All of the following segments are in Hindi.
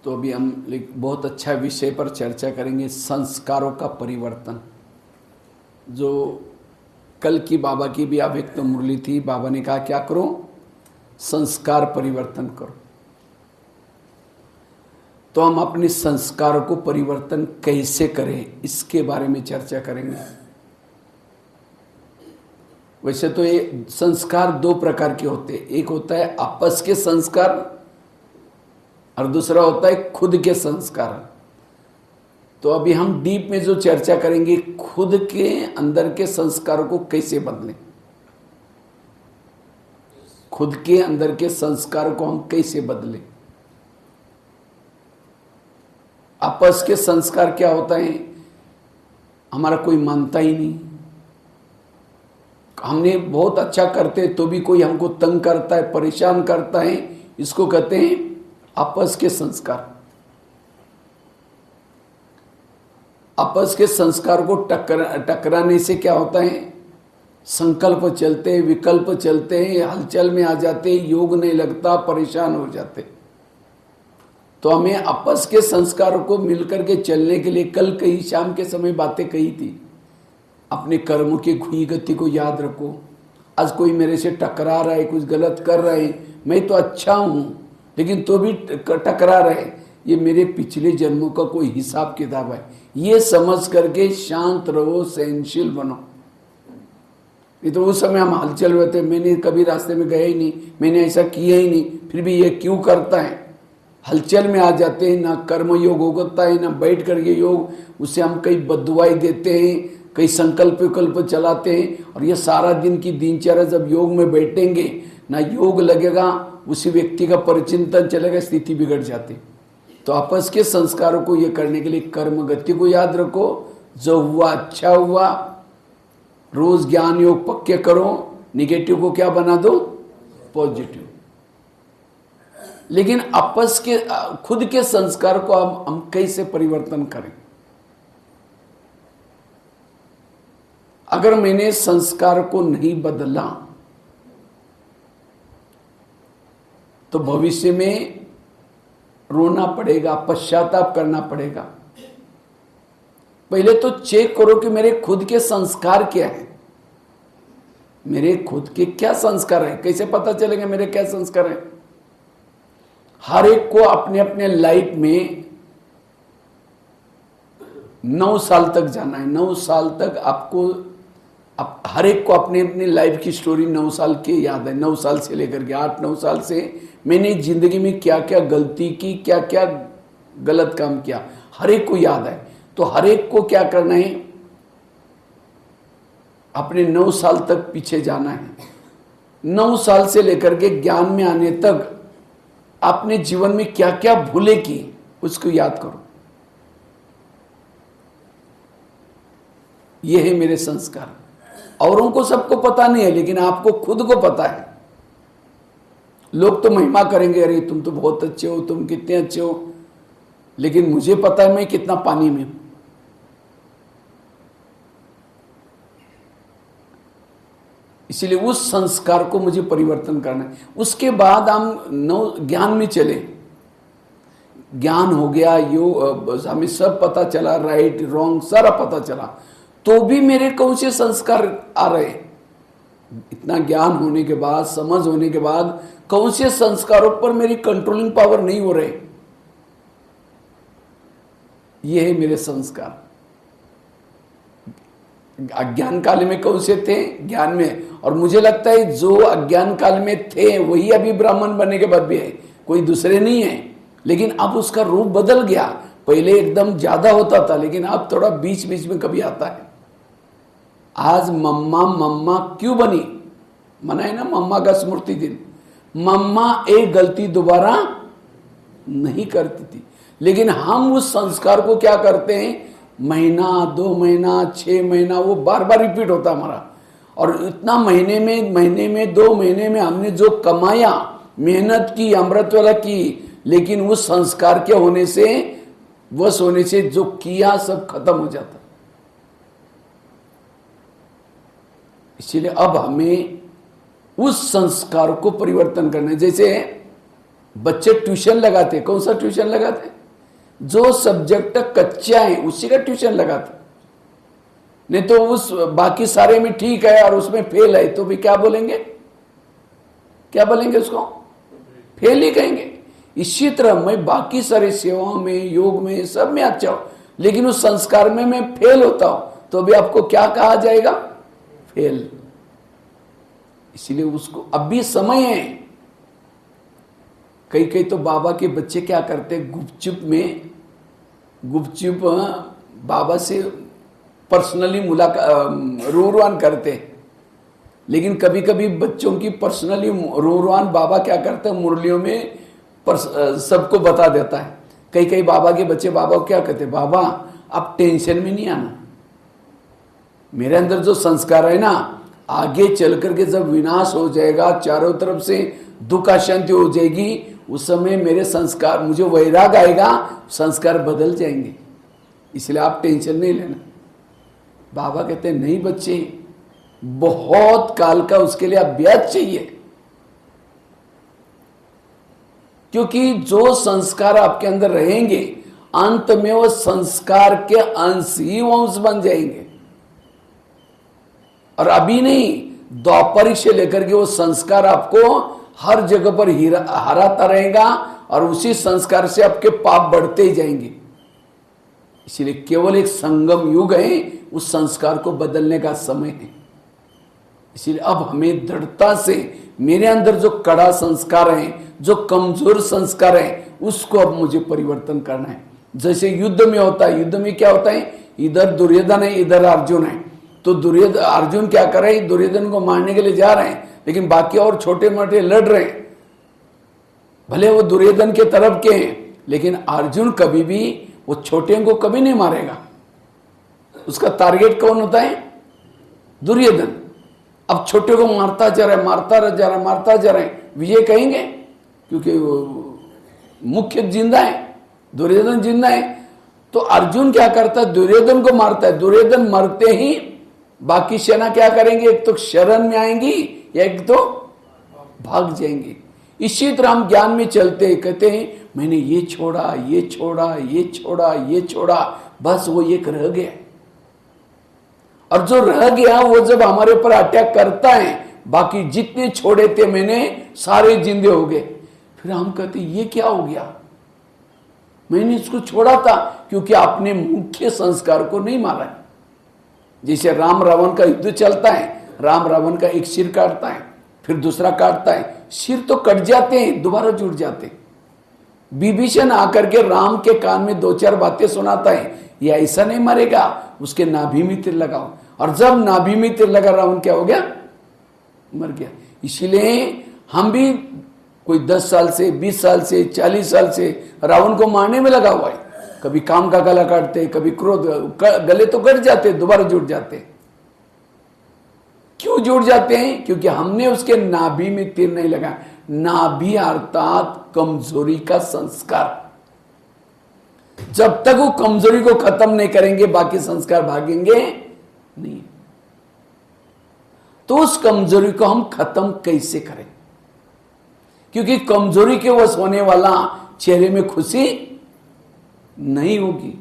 तो अभी हम बहुत अच्छा विषय पर चर्चा करेंगे, संस्कारों का परिवर्तन। जो कल की बाबा की भी अव्यक्त तो मुरली थी, बाबा ने कहा क्या करो, संस्कार परिवर्तन करो। तो हम अपने संस्कारों को परिवर्तन कैसे करें, इसके बारे में चर्चा करेंगे। वैसे तो ये संस्कार दो प्रकार के होते हैं, एक होता है आपस के संस्कार और दूसरा होता है खुद के संस्कार। तो अभी हम डीप में जो चर्चा करेंगे, खुद के अंदर के संस्कारों को कैसे बदलें, खुद के अंदर के संस्कार को हम कैसे बदलें। आपस के संस्कार क्या होता है, हमारा कोई मानता ही नहीं, हमने बहुत अच्छा करते तो भी कोई हमको तंग करता है, परेशान करता है, इसको कहते हैं आपस के संस्कार। आपस के संस्कार को टकराने से क्या होता है, संकल्प चलते हैं, विकल्प चलते हैं, हलचल में आ जाते हैं, योग नहीं लगता, परेशान हो जाते। तो हमें आपस के संस्कारों को मिलकर के चलने के लिए कल कई शाम के समय बातें कही थी। अपने कर्मों की खुई गति को याद रखो। आज कोई मेरे से टकरा रहा है, कुछ गलत कर रहा है, मैं तो अच्छा हूँ लेकिन तो भी टकरा रहे, ये मेरे पिछले जन्मों का कोई हिसाब किताब है। ये समझ करके शांत रहो, सहनशील बनो। नहीं तो उस समय हम हलचल में थे, मैंने कभी रास्ते में गया ही नहीं, मैंने ऐसा किया ही नहीं, फिर भी ये क्यों करता है, हलचल में आ जाते हैं। ना कर्म योग होता है, ना बैठ करके योग, उससे हम कई बददुआई देते हैं, कई संकल्प विकल्प चलाते हैं। और ये सारा दिन की दिनचर्या जब योग में बैठेंगे, ना योग लगेगा, उसी व्यक्ति का परिचिंतन चलेगा, स्थिति बिगड़ जाती। तो आपस के संस्कारों को ये करने के लिए कर्म गति को याद रखो, जो हुआ अच्छा हुआ। रोज ज्ञान योग पक्के करो, निगेटिव को क्या बना दो, पॉजिटिव। लेकिन आपस के खुद के संस्कार को हम कैसे परिवर्तन करें। अगर मैंने संस्कार को नहीं बदला तो भविष्य में रोना पड़ेगा, पश्चाताप करना पड़ेगा। पहले तो चेक करो कि मेरे खुद के संस्कार क्या है, मेरे खुद के क्या संस्कार है। कैसे पता चलेगा मेरे क्या संस्कार है। हर एक को अपने अपने लाइफ में 9 साल तक जाना है। 9 साल तक आपको हर एक को अपने अपनी लाइफ की स्टोरी 9 साल की याद है। 9 साल से लेकर के 8-9 साल से मैंने जिंदगी में क्या क्या गलती की, क्या क्या गलत काम किया, हर एक को याद है। तो हर एक को क्या करना है, अपने 9 साल तक पीछे जाना है। 9 साल से लेकर के ज्ञान में आने तक आपने जीवन में क्या क्या भूले की, उसको याद करो। ये है मेरे संस्कार। औरों को सबको पता नहीं है, लेकिन आपको खुद को पता है। लोग तो महिमा करेंगे, अरे तुम तो बहुत अच्छे हो, तुम कितने अच्छे हो, लेकिन मुझे पता है मैं कितना पानी में हूं। इसलिए उस संस्कार को मुझे परिवर्तन करना है। उसके बाद हम ज्ञान में चले। ज्ञान हो गया, योग हमें सब पता चला, राइट रॉन्ग सारा पता चला, तो भी मेरे कौन से संस्कार आ रहे। इतना ज्ञान होने के बाद, समझ होने के बाद, कौन से संस्कारों पर मेरी कंट्रोलिंग पावर नहीं हो रहे। ये है मेरे संस्कार। अज्ञान काल में कौन से थे, ज्ञान में। और मुझे लगता है जो अज्ञान काल में थे वही अभी ब्राह्मण बनने के बाद भी है, कोई दूसरे नहीं है। लेकिन अब उसका रूप बदल गया। पहले एकदम ज्यादा होता था, लेकिन अब थोड़ा बीच बीच में कभी आता है। आज मम्मा मम्मा क्यों बनी, मनाए ना मम्मा का स्मृति दिन। मम्मा एक गलती दोबारा नहीं करती थी, लेकिन हम उस संस्कार को क्या करते हैं, महीना 2 महीना 6 महीना वो बार बार रिपीट होता हमारा। और इतना महीने में 2 महीने में हमने जो कमाया, मेहनत की, अमृत वाला की, लेकिन उस संस्कार के होने से, वश होने से जो किया सब खत्म हो जाता। इसीलिए अब हमें उस संस्कार को परिवर्तन करना है। जैसे बच्चे ट्यूशन लगाते, कौन सा ट्यूशन लगाते? जो सब्जेक्ट कच्चा है उसी का ट्यूशन लगाते, नहीं तो उस बाकी सारे में ठीक है और उसमें फेल है तो भी क्या बोलेंगे? क्या बोलेंगे? उसको फेल ही कहेंगे। इसी तरह मैं बाकी सारी सेवाओं में, योग में, सब में अच्छा हूं, लेकिन उस संस्कार में मैं फेल होता हूं तो भी आपको क्या कहा जाएगा? फेल। इसीलिए उसको अब भी समय है। कई कई तो बाबा के बच्चे क्या करते, गुपचुप बाबा से पर्सनली मुलाकात रूरवान करते, लेकिन कभी कभी बच्चों की पर्सनली रूरवान बाबा क्या करते हैं, मुरलियों में सबको बता देता है। कई कई बाबा के बच्चे बाबा को क्या कहते, बाबा आप टेंशन में नहीं आना, मेरे अंदर जो संस्कार है ना, आगे चल करके जब विनाश हो जाएगा, चारों तरफ से दुख अशांति हो जाएगी, उस समय मेरे संस्कार, मुझे वैराग आएगा, संस्कार बदल जाएंगे, इसलिए आप टेंशन नहीं लेना। बाबा कहते हैं नहीं बच्चे, बहुत काल का उसके लिए अभ्यास चाहिए, क्योंकि जो संस्कार आपके अंदर रहेंगे अंत में वो संस्कार के अंश ही वंश बन जाएंगे। और अभी नहीं, द्वापर से लेकर के वो संस्कार आपको हर जगह पर हराता रहेगा और उसी संस्कार से आपके पाप बढ़ते ही जाएंगे। इसलिए केवल एक संगम युग है, उस संस्कार को बदलने का समय है। इसलिए अब हमें दृढ़ता से मेरे अंदर जो कड़ा संस्कार है, जो कमजोर संस्कार है, उसको अब मुझे परिवर्तन करना है। जैसे युद्ध में होता है, युद्ध में क्या होता है, इधर दुर्योधन है, इधर अर्जुन है, तो अर्जुन क्या कर रहे हैं, दुर्योधन को मारने के लिए जा रहे हैं, लेकिन बाकी और छोटे मोटे लड़ रहे हैं, भले वो दुर्योधन के तरफ के हैं, लेकिन अर्जुन कभी भी वो छोटे को कभी नहीं मारेगा। उसका टारगेट कौन होता है? दुर्योधन। अब छोटे को मारता जा रहा है, मारता जा रहा है, विजय कहेंगे, क्योंकि वो मुख्य जिंदा है, दुर्योधन जिंदा है। तो अर्जुन क्या करता है, दुर्योधन को मारता है, दुर्योधन मरते ही बाकी सेना क्या करेंगे, एक तो शरण में आएंगी या एक तो भाग जाएंगे। इसी तरह हम ज्ञान में चलते कहते हैं मैंने ये छोड़ा, ये छोड़ा, ये छोड़ा, ये छोड़ा, बस वो एक रह गया। और जो रह गया वो जब हमारे ऊपर अटैक करता है, बाकी जितने छोड़े थे मैंने सारे जिंदे हो गए, फिर हम कहते ये क्या हो गया, मैंने इसको छोड़ा था, क्योंकि आपने मुख्य संस्कार को नहीं मारा है। जैसे राम रावण का युद्ध चलता है, राम रावण का एक सिर काटता है, फिर दूसरा काटता है, सिर तो कट जाते हैं, दोबारा जुड़ जाते हैं। विभीषण आकर के राम के कान में दो चार बातें सुनाता है, ये ऐसा नहीं मरेगा, उसके नाभि में तीर लगाओ, और जब नाभि में तीर लगा रावण क्या हो गया, मर गया। इसीलिए हम भी कोई 10 साल से, 20 साल से, 40 साल से रावण को मारने में लगा हुआ है। कभी काम का गला काटते, कभी क्रोध, गले तो कट जाते, दोबारा जुड़ जाते। क्यों जुड़ जाते हैं? क्योंकि हमने उसके नाभि में तीर नहीं लगा। नाभि अर्थात कमजोरी का संस्कार। जब तक वो कमजोरी को खत्म नहीं करेंगे, बाकी संस्कार भागेंगे नहीं। तो उस कमजोरी को हम खत्म कैसे करें? क्योंकि कमजोरी के वश होने वाला चेहरे में खुशी नहीं होगी,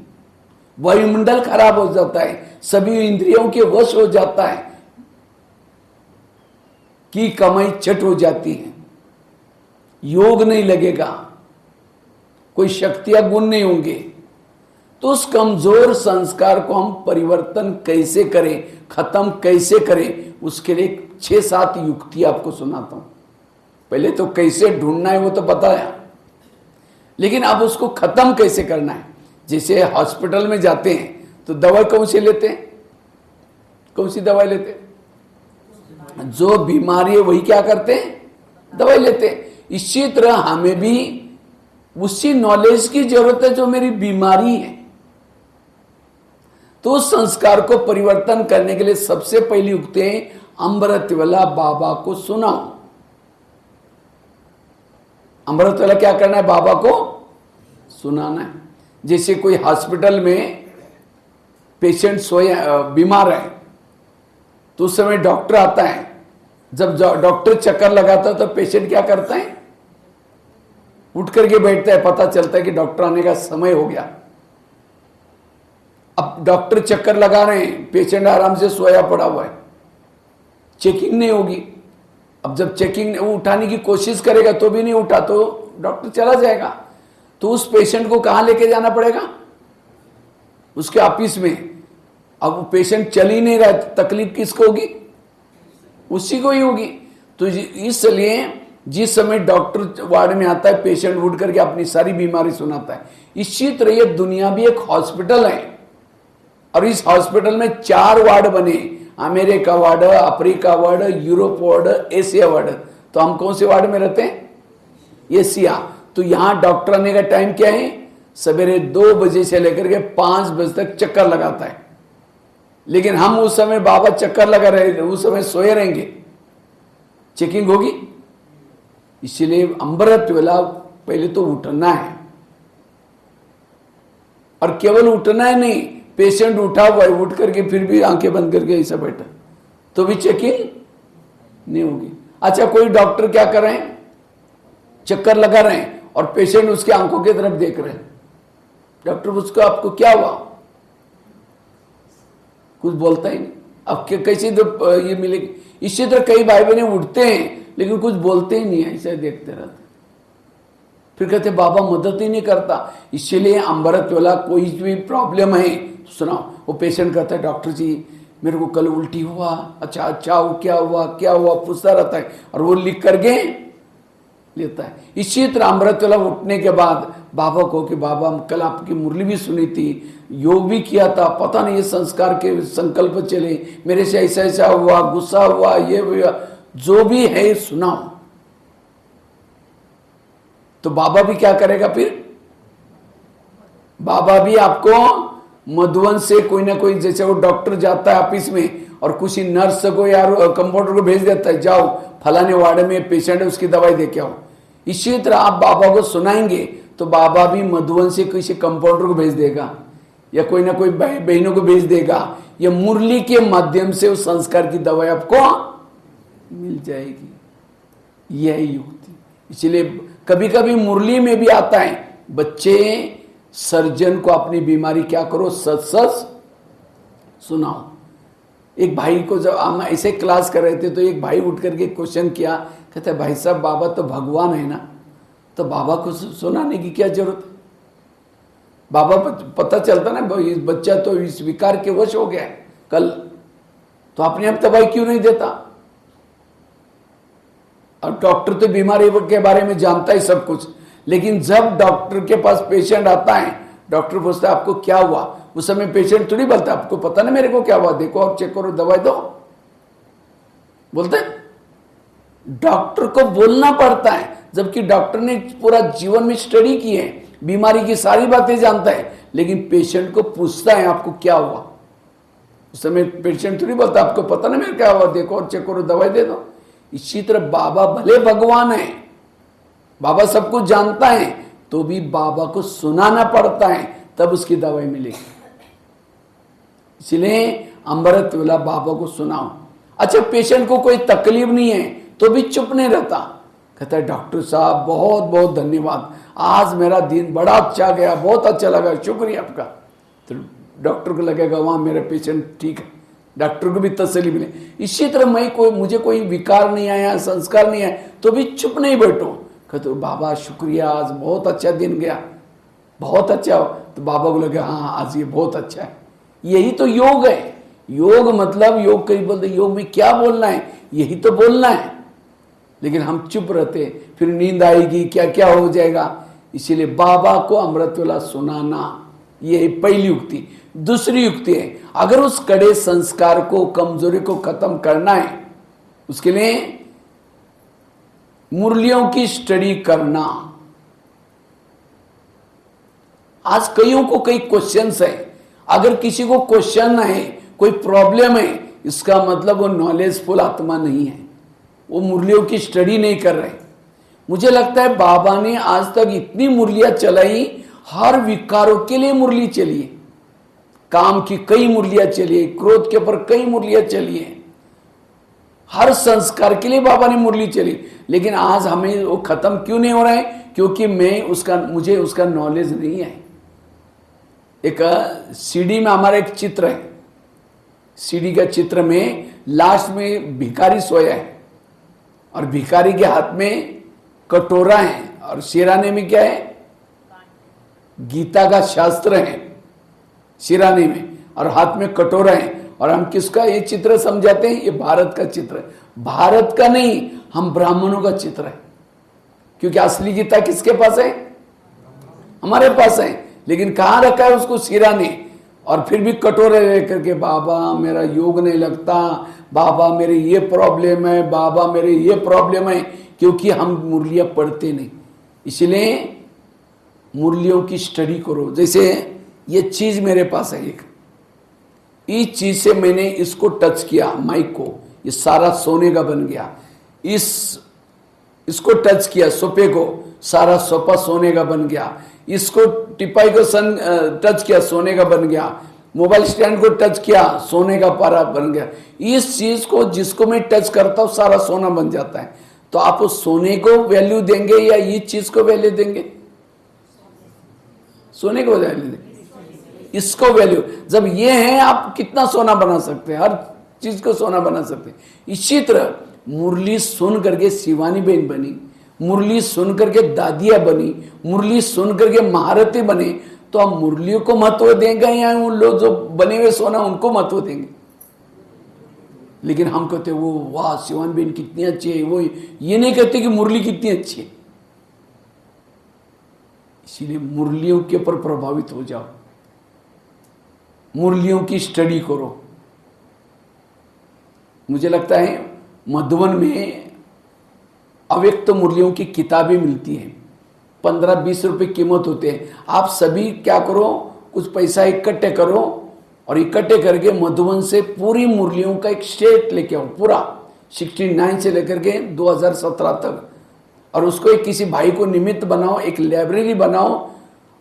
वायुमंडल खराब हो जाता है, सभी इंद्रियों के वश हो जाता है, की कमाई चट हो जाती है, योग नहीं लगेगा, कोई शक्तियां गुण नहीं होंगे। तो उस कमजोर संस्कार को हम परिवर्तन कैसे करें, खत्म कैसे करें, उसके लिए 6-7 युक्ति आपको सुनाता हूं। पहले तो कैसे ढूंढना है वो तो बताया, लेकिन अब उसको खत्म कैसे करना है। जैसे हॉस्पिटल में जाते हैं तो दवाई कौन सी लेते हैं, कौन सी दवाई लेते हैं? जो बीमारी है वही क्या करते हैं, दवाई लेते हैं। इसी तरह हमें भी उसी नॉलेज की जरूरत है जो मेरी बीमारी है। तो उस संस्कार को परिवर्तन करने के लिए सबसे पहली युक्ति है, अमृतवेला बाबा को सुनाओ। अमृतवेला क्या करना है, बाबा को सुनाना है। जैसे कोई हॉस्पिटल में पेशेंट बीमार है तो उस समय डॉक्टर आता है, जब डॉक्टर चक्कर लगाता है तो पेशेंट क्या करता है, उठ करके बैठता है, पता चलता है कि डॉक्टर आने का समय हो गया। अब डॉक्टर चक्कर लगा रहे हैं, पेशेंट आराम से सोया पड़ा हुआ है, चेकिंग नहीं होगी। अब जब चेकिंग वो उठाने की कोशिश करेगा तो भी नहीं उठा तो डॉक्टर चला जाएगा। तो उस पेशेंट को कहां लेके जाना पड़ेगा? उसके ऑफिस में। अब वो पेशेंट चल ही नहीं रहा, तकलीफ किसको होगी? उसी को ही होगी। तो इसलिए जिस समय डॉक्टर वार्ड में आता है, पेशेंट उठ करके अपनी सारी बीमारी सुनाता है। इसी तरह ये दुनिया भी एक हॉस्पिटल है, और इस हॉस्पिटल में 4 वार्ड बने, America ward, Africa ward, Europe ward, Asia ward. तो हम कौन से वार्ड में रहते हैं? एशिया। तो यहां डॉक्टर आने का टाइम क्या है? सवेरे 2 बजे से लेकर के 5 बजे तक चक्कर लगाता है। लेकिन हम उस समय बाबा चक्कर लगा रहे, उस समय सोए रहेंगे, चेकिंग होगी। इसलिए अमृत वेला पहले तो उठना है, और केवल उठना है नहीं, पेशेंट उठा हुआ है, उठ करके फिर भी आंखें बंद करके ऐसा बैठा तो भी चेकिंग नहीं होगी। अच्छा, कोई डॉक्टर क्या कर रहे हैं? चक्कर लगा रहे हैं और पेशेंट उसके आंखों की तरफ देख रहे हैं। डॉक्टर उसको आपको क्या हुआ? कुछ बोलता ही नहीं। अब कैसे तो ये मिलेगी? इसी तरह कई भाई बहने उठते हैं लेकिन कुछ बोलते ही नहीं है, ऐसे देखते रहते, फिर कहते बाबा मदद ही नहीं करता। इसीलिए अमृत वेला कोई भी प्रॉब्लम है सुनाओ। वो पेशेंट कहता है डॉक्टर जी मेरे को कल उल्टी हुआ, अच्छा क्या हुआ पूछता रहता है, और वो लिख करके लेता है। इसी तरह अमृत वेला उठने के बाद बाबा को कि बाबा कल आपकी मुरली भी सुनी थी, योग भी किया था, पता नहीं ये संस्कार के संकल्प चले, मेरे से ऐसा ऐसा हुआ, गुस्सा हुआ, ये हुआ, जो भी है सुनाओ। तो बाबा भी क्या करेगा? फिर बाबा भी आपको मधुवन से कोई ना कोई, जैसे वो डॉक्टर जाता है ऑफिस में और कुछ नर्स को या कंपाउंडर को भेज देता है, जाओ फलाने वार्ड में पेशेंट है उसकी दवाई दे के आओ। इसी तरह आप बाबा को सुनाएंगे तो बाबा भी मधुवन से किसी कंपाउंडर को भेज देगा या कोई ना कोई बहनों को भेज देगा, या मुरली के माध्यम से उस संस्कार की दवाई आपको मिल जाएगी। यही युक्ति। इसलिए कभी कभी मुरली में भी आता है, बच्चे सर्जन को अपनी बीमारी क्या करो, सच सच सुनाओ। एक भाई को जब हम ऐसे क्लास कर रहे थे तो एक भाई उठ करके क्वेश्चन किया, कहते भाई साहब बाबा तो भगवान है ना, तो बाबा को सुनाने की क्या जरूरत है? बाबा पता चलता ना बच्चा तो इस विकार के वश हो गया है कल, तो अपने आप दवाई क्यों नहीं देता? और डॉक्टर तो बीमारी के बारे में जानता है सब कुछ, लेकिन जब डॉक्टर के पास पेशेंट आता है, डॉक्टर पूछता है आपको क्या हुआ, उस समय पेशेंट थोड़ी बोलता आपको पता नहीं मेरे को क्या हुआ, देखो आप चेक करो दवाई दो, बोलते डॉक्टर को बोलना पड़ता है। जबकि डॉक्टर ने पूरा जीवन में स्टडी की है, बीमारी की सारी बातें जानता है, लेकिन पेशेंट को पूछता है आपको क्या हुआ, उस समय पेशेंट थोड़ी बोलता आपको पता नहीं मेरे क्या हुआ, देखो और चेक करो दवाई दे दो। इसी तरह बाबा भले भगवान है, बाबा सब कुछ जानता है, तो भी बाबा को सुनाना पड़ता है, तब उसकी दवाई मिलेगी। इसलिए अमृत वेला बाबा को सुनाओ। अच्छा, पेशेंट को कोई तकलीफ नहीं है तो भी चुप नहीं रहता, कहता है डॉक्टर साहब बहुत बहुत धन्यवाद, आज मेरा दिन बड़ा अच्छा गया, बहुत अच्छा लगा, शुक्रिया आपका। तो डॉक्टर को लगेगा वहां मेरा पेशेंट ठीक है, डॉक्टर को भी तसल्ली मिले। इसी तरह मुझे कोई विकार नहीं आया, संस्कार नहीं आया, तो भी चुप नहीं बैठो, कहते बाबा शुक्रिया, आज बहुत अच्छा दिन गया, बहुत अच्छा। तो बाबा को लगे हाँ आज ये बहुत अच्छा है। यही तो योग है। योग मतलब योग कई बोलते योग में क्या बोलना है, यही तो बोलना है, लेकिन हम चुप रहते, फिर नींद आएगी, क्या क्या हो जाएगा। इसीलिए बाबा को अमृत वेला सुनाना, यही पहली युक्ति। दूसरी युक्ति है, अगर उस कड़े संस्कार को, कमजोरी को खत्म करना है, उसके लिए मुरलियों की स्टडी करना। आज कईयों को कई क्वेश्चंस है, अगर किसी को क्वेश्चन है, कोई प्रॉब्लम है, इसका मतलब वो नॉलेजफुल आत्मा नहीं है, वो मुरलियों की स्टडी नहीं कर रहे। मुझे लगता है बाबा ने आज तक इतनी मुरलियां चलाई, हर विकारों के लिए मुरली चली है, काम की कई मुरलियां चली है, क्रोध के ऊपर कई मुरलियां चली है, हर संस्कार के लिए बाबा ने मुरली चली। लेकिन आज हमें वो खत्म क्यों नहीं हो रहा है? क्योंकि मुझे उसका नॉलेज नहीं है। एक सीडी में हमारा एक चित्र है, सीडी का चित्र में लास्ट में भिखारी सोया है और भिखारी के हाथ में कटोरा है और सिराने में क्या है, गीता का शास्त्र है सिराने में, और हाथ में कटोरा है। और हम किसका ये चित्र समझाते हैं, ये भारत का चित्र है। भारत का नहीं, हम ब्राह्मणों का चित्र है, क्योंकि असली गीता किसके पास है, हमारे पास है। लेकिन कहां रखा है उसको, सिराने, और फिर भी कटोरे लेकर के, बाबा मेरा योग नहीं लगता, बाबा मेरे ये प्रॉब्लम है, बाबा मेरे ये प्रॉब्लम है, क्योंकि हम मुरलियां पढ़ते नहीं। इसलिए मुरलियों की स्टडी करो। जैसे ये चीज मेरे पास है, एक इस चीज से मैंने इसको टच किया, माइक को, ये सारा सोने का बन गया। इसको टच किया, सोफे को, सारा सोफा सोने का बन गया। इसको टिपाई को टच किया, सोने का बन गया। मोबाइल स्टैंड को टच किया, सोने का पारा बन गया। इस चीज को जिसको मैं टच करता हूं सारा सोना बन जाता है। तो आप उस सोने को वैल्यू देंगे या इस चीज को वैल्यू देंगे, सोने को वैल्यू देंगे, इसको वैल्यू। जब ये है, आप कितना सोना बना सकते हैं, हर चीज को सोना बना सकते हैं। इसी तरह मुरली सुन करके शिवानी बहन बनी, मुरली सुन करके दादिया बनी, मुरली सुन करके महारथी बने, तो आप मुरलियों को महत्व देंगे या उन लोग जो बने हुए सोना उनको महत्व देंगे? लेकिन हम कहते वो वाह शिवानी बहन कितनी अच्छी है, वो ये नहीं कहते कि मुरली कितनी अच्छी है। इसीलिए मुरलियों के ऊपर प्रभावित हो जाओ, मुरलियों की स्टडी करो। मुझे लगता है मधुबन में अव्यक्त मुरलियों की किताबें मिलती हैं, 15-20 रुपए कीमत होते हैं। आप सभी क्या करो, कुछ पैसा इकट्ठे करो और इकट्ठे करके मधुबन से पूरी मुरलियों का एक सेट लेके आओ, पूरा 69 से लेकर के 2017 तक, और उसको एक किसी भाई को निमित्त बनाओ, एक लाइब्रेरी बनाओ,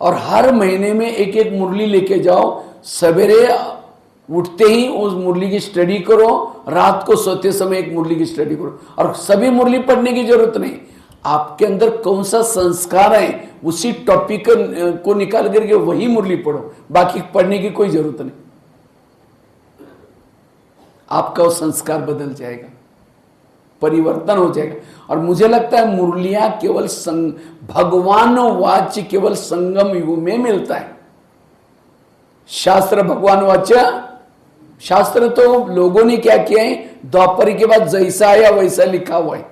और हर महीने में एक एक मुरली लेके जाओ। सवेरे उठते ही उस मुरली की स्टडी करो, रात को सोते समय एक मुरली की स्टडी करो। और सभी मुरली पढ़ने की जरूरत नहीं, आपके अंदर कौन सा संस्कार है उसी टॉपिक को निकाल करके वही मुरली पढ़ो, बाकी पढ़ने की कोई जरूरत नहीं। आपका वो संस्कार बदल जाएगा, परिवर्तन हो जाएगा। और मुझे लगता है मुरलियां केवल भगवान वाच्य केवल संगम युग में मिलता है। शास्त्र भगवान वाच्य, शास्त्र तो लोगों ने क्या किया है, द्वापर के बाद जैसा आया वैसा लिखा हुआ है,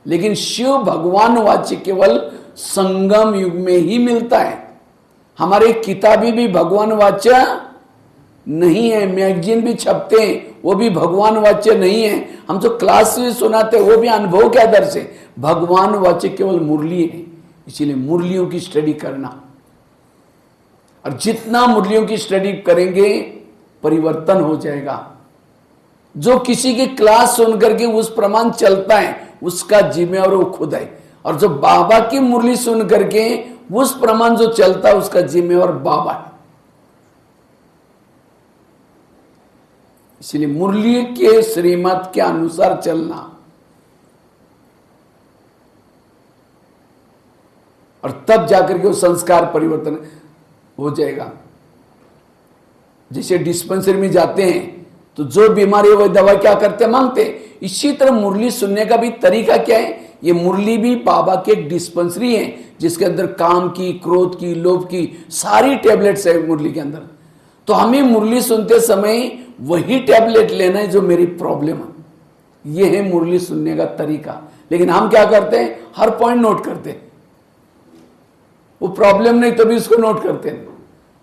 लेकिन शिव भगवान वाच्य केवल संगम युग में ही मिलता है। हमारे किताबें भी भगवान वाच्य नहीं है, मैगजीन भी छपते हैं वो भी भगवान वाच्य नहीं है, हम जो क्लास में सुनाते वो भी अनुभव के आधार से। भगवान वाच्य केवल मुरली है। इसीलिए मुरलियों की स्टडी करना, और जितना मुरलियों की स्टडी करेंगे परिवर्तन हो जाएगा। जो किसी की क्लास सुन करके उस प्रमाण चलता है उसका जिम्मेवार वो खुद है, और जो बाबा की मुरली सुन करके उस प्रमाण जो चलता है उसका जिम्मेवार बाबा है। इसलिए मुरली के श्रीमत के अनुसार चलना, और तब जाकर के वो संस्कार परिवर्तन हो जाएगा। जैसे डिस्पेंसरी में जाते हैं तो जो बीमारी है वो दवा क्या करते मांगते, इसी तरह मुरली सुनने का भी तरीका क्या है। ये मुरली भी बाबा के डिस्पेंसरी है जिसके अंदर काम की, क्रोध की, लोभ की सारी टैबलेट्स है मुरली के अंदर। तो हमें मुरली सुनते समय वही टैबलेट लेना है जो मेरी प्रॉब्लम है। ये है मुरली सुनने का तरीका। लेकिन हम क्या करते हैं, हर पॉइंट नोट करते हैं, वो प्रॉब्लम नहीं तो भी उसको नोट करते हैं,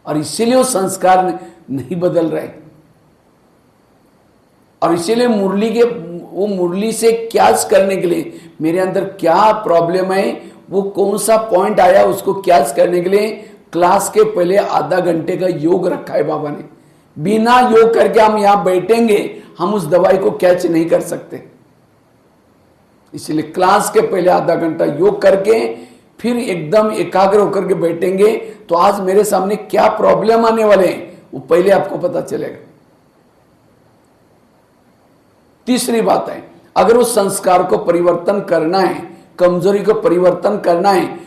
और इसीलिए वो संस्कार नहीं बदल रहे। और इसीलिए मुरली से कैच करने के लिए मेरे अंदर क्या प्रॉब्लम है, वो कौन सा पॉइंट आया, उसको कैच करने के लिए क्लास के पहले आधा घंटे का योग रखा है बाबा ने। बिना योग करके हम यहां बैठेंगे, हम उस दवाई को कैच नहीं कर सकते। इसलिए क्लास के पहले आधा घंटा योग करके फिर एकदम एकाग्र होकर के बैठेंगे, तो आज मेरे सामने क्या प्रॉब्लम आने वाले हैं वो पहले आपको पता चलेगा। तीसरी बात है, अगर उस संस्कार को परिवर्तन करना है कमजोरी को परिवर्तन करना है,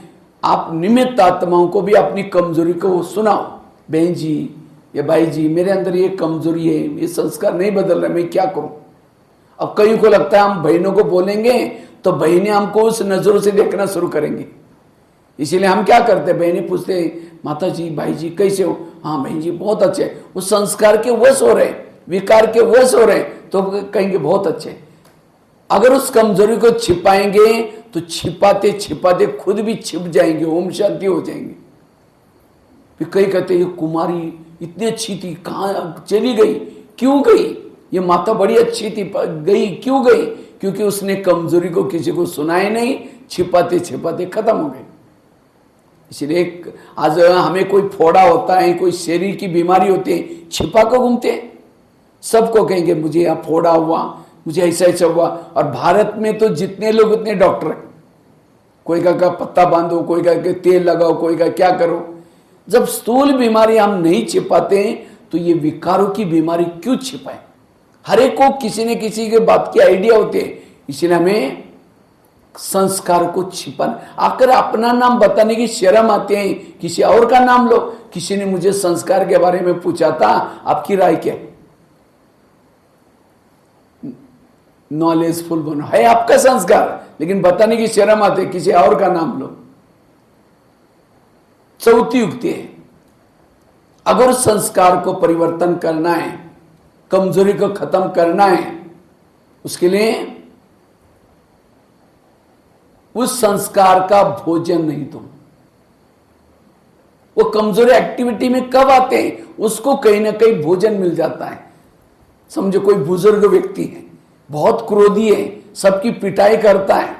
आप निमित्त आत्माओं को भी अपनी कमजोरी को सुनाओ। बहन जी या भाई जी, मेरे अंदर ये कमजोरी है, ये संस्कार नहीं बदल रहा, मैं क्या करूं। अब कई को लगता है हम बहनों को बोलेंगे तो बहनें हमको उस नजरों से देखना शुरू करेंगी। इसीलिए हम क्या करते, बहनें पूछते माता जी भाई जी कैसे हो, हाँ बहन जी बहुत अच्छे। वो संस्कार के वश हो रहे, विकार के वश हो रहे तो कहेंगे बहुत अच्छे। अगर उस कमजोरी को छिपाएंगे तो छिपाते छिपाते खुद भी छिप जाएंगे, ओम शांति हो जाएंगे। फिर कई कहते ये कुमारी इतनी अच्छी थी, कहाँ चली गई, क्यों गई, ये माता बड़ी अच्छी थी, गई क्यों गई, क्योंकि उसने कमजोरी को किसी को सुनाए नहीं, छिपाते छिपाते खत्म हो गई। इसलिए आज हमें कोई फोड़ा होता है, कोई शरीर की बीमारी होती है, छिपा को घूमते हैं, सबको कहेंगे मुझे यहाँ फोड़ा हुआ, मुझे ऐसा ऐसा हुआ। और भारत में तो जितने लोग उतने डॉक्टर हैं, कोई का पत्ता बांधो, कोई का तेल लगाओ, कोई का क्या करो। जब स्थूल बीमारी हम नहीं छिपाते हैं तो ये विकारों की बीमारी क्यों छिपाए। हर एक को किसी न किसी के बात की आइडिया होती है, इसलिए हमें संस्कार को छिपाना। आकर अपना नाम बताने की शर्म आते हैं, किसी और का नाम लो। किसी ने मुझे संस्कार के बारे में पूछा था, आपकी राय क्या है, नॉलेजफुल बनो, है आपका संस्कार, लेकिन बताने की शर्म आते, किसी और का नाम लो। चौथी युक्ति है, अगर संस्कार को परिवर्तन करना है, कमजोरी को खत्म करना है, उसके लिए उस संस्कार का भोजन नहीं तुम। वो कमजोरी एक्टिविटी में कब आते हैं, उसको कहीं ना कहीं भोजन मिल जाता है। समझो कोई बुजुर्ग व्यक्ति है, बहुत क्रोधी है, सबकी पिटाई करता है,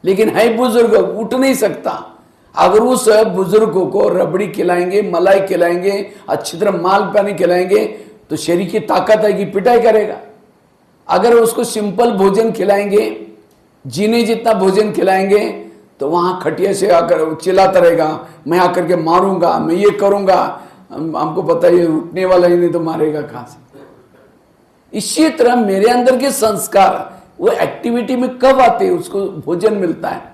लेकिन है बुजुर्ग, उठ नहीं सकता। अगर उस बुजुर्ग को रबड़ी खिलाएंगे, मलाई खिलाएंगे, अच्छी तरह माल पानी खिलाएंगे तो शरीर की ताकत आएगी, पिटाई करेगा। अगर उसको सिंपल भोजन खिलाएंगे, जीने जितना भोजन खिलाएंगे, तो वहां खटिया से आकर चिल्लाता रहेगा, मैं आकर के मारूंगा, मैं ये करूंगा। हमको पता है उठने वाला ही नहीं तो मारेगा कहां से। इसी तरह मेरे अंदर के संस्कार वो एक्टिविटी में कब आते हैं, उसको भोजन मिलता है।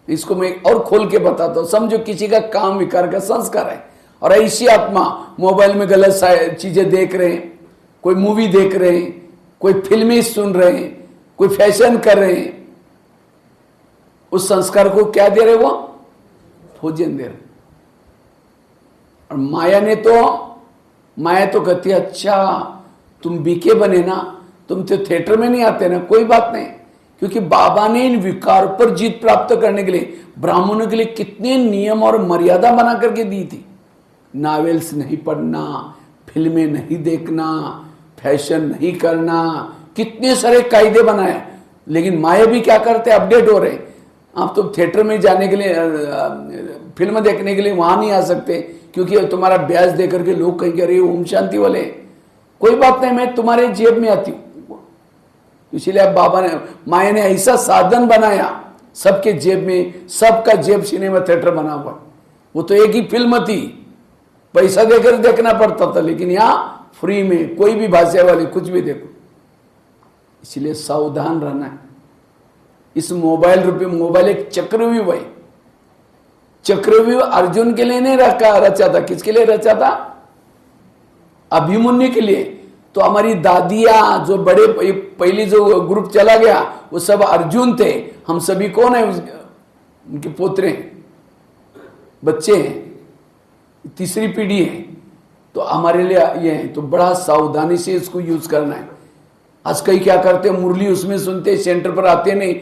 इसको मैं और खोल के बताता हूं। समझो किसी का काम विकार का संस्कार है, और ऐसी आत्मा मोबाइल में गलत चीजें देख रहे हैं, कोई मूवी देख रहे हैं, कोई फिल्में सुन रहे हैं, कोई फैशन कर रहे हैं, उस संस्कार को क्या दे रहे, वो भोजन दे रहे। और माया तो कहती है अच्छा तुम बीके बने ना, तुम तो थिएटर में नहीं आते ना, कोई बात नहीं। क्योंकि बाबा ने इन विकार पर जीत प्राप्त करने के लिए ब्राह्मणों के लिए कितने नियम और मर्यादा बना करके दी थी। नॉवेल्स नहीं पढ़ना, फिल्में नहीं देखना, फैशन नहीं करना, कितने सारे कायदे बनाए। लेकिन माया भी क्या करते, अपडेट हो रहे। आप तो थिएटर में जाने के लिए, फिल्म देखने के लिए वहां नहीं आ सकते, क्योंकि तुम्हारा ब्याज दे करके लोग कहेंगे अरे ओम शांति वाले। कोई बात नहीं, मैं तुम्हारे जेब में आती हूँ। इसीलिए अब माया ने ऐसा साधन बनाया, सबके जेब में, सबका जेब सिनेमा थिएटर बना हुआ। वो तो एक ही फिल्म थी, पैसा देकर देखना पड़ता था, लेकिन यहाँ फ्री में कोई भी भाषा वाली कुछ भी देखो। इसलिए सावधान रहना है। इस मोबाइल रूपी, मोबाइल एक चक्रव्यूह है। चक्रव्यूह अर्जुन के लिए नहीं रचा था, किसके लिए रचा था, अभिमन्यु के लिए। तो हमारी दादियां जो बड़े पहले जो ग्रुप चला गया वो सब अर्जुन थे, हम सभी कौन है, उनके पोतरे बच्चे हैं, तीसरी पीढ़ी है। तो हमारे लिए ये है, तो बड़ा सावधानी से इसको यूज करना है। आज कई क्या करते हैं, मुरली उसमें सुनते, सेंटर पर आते नहीं,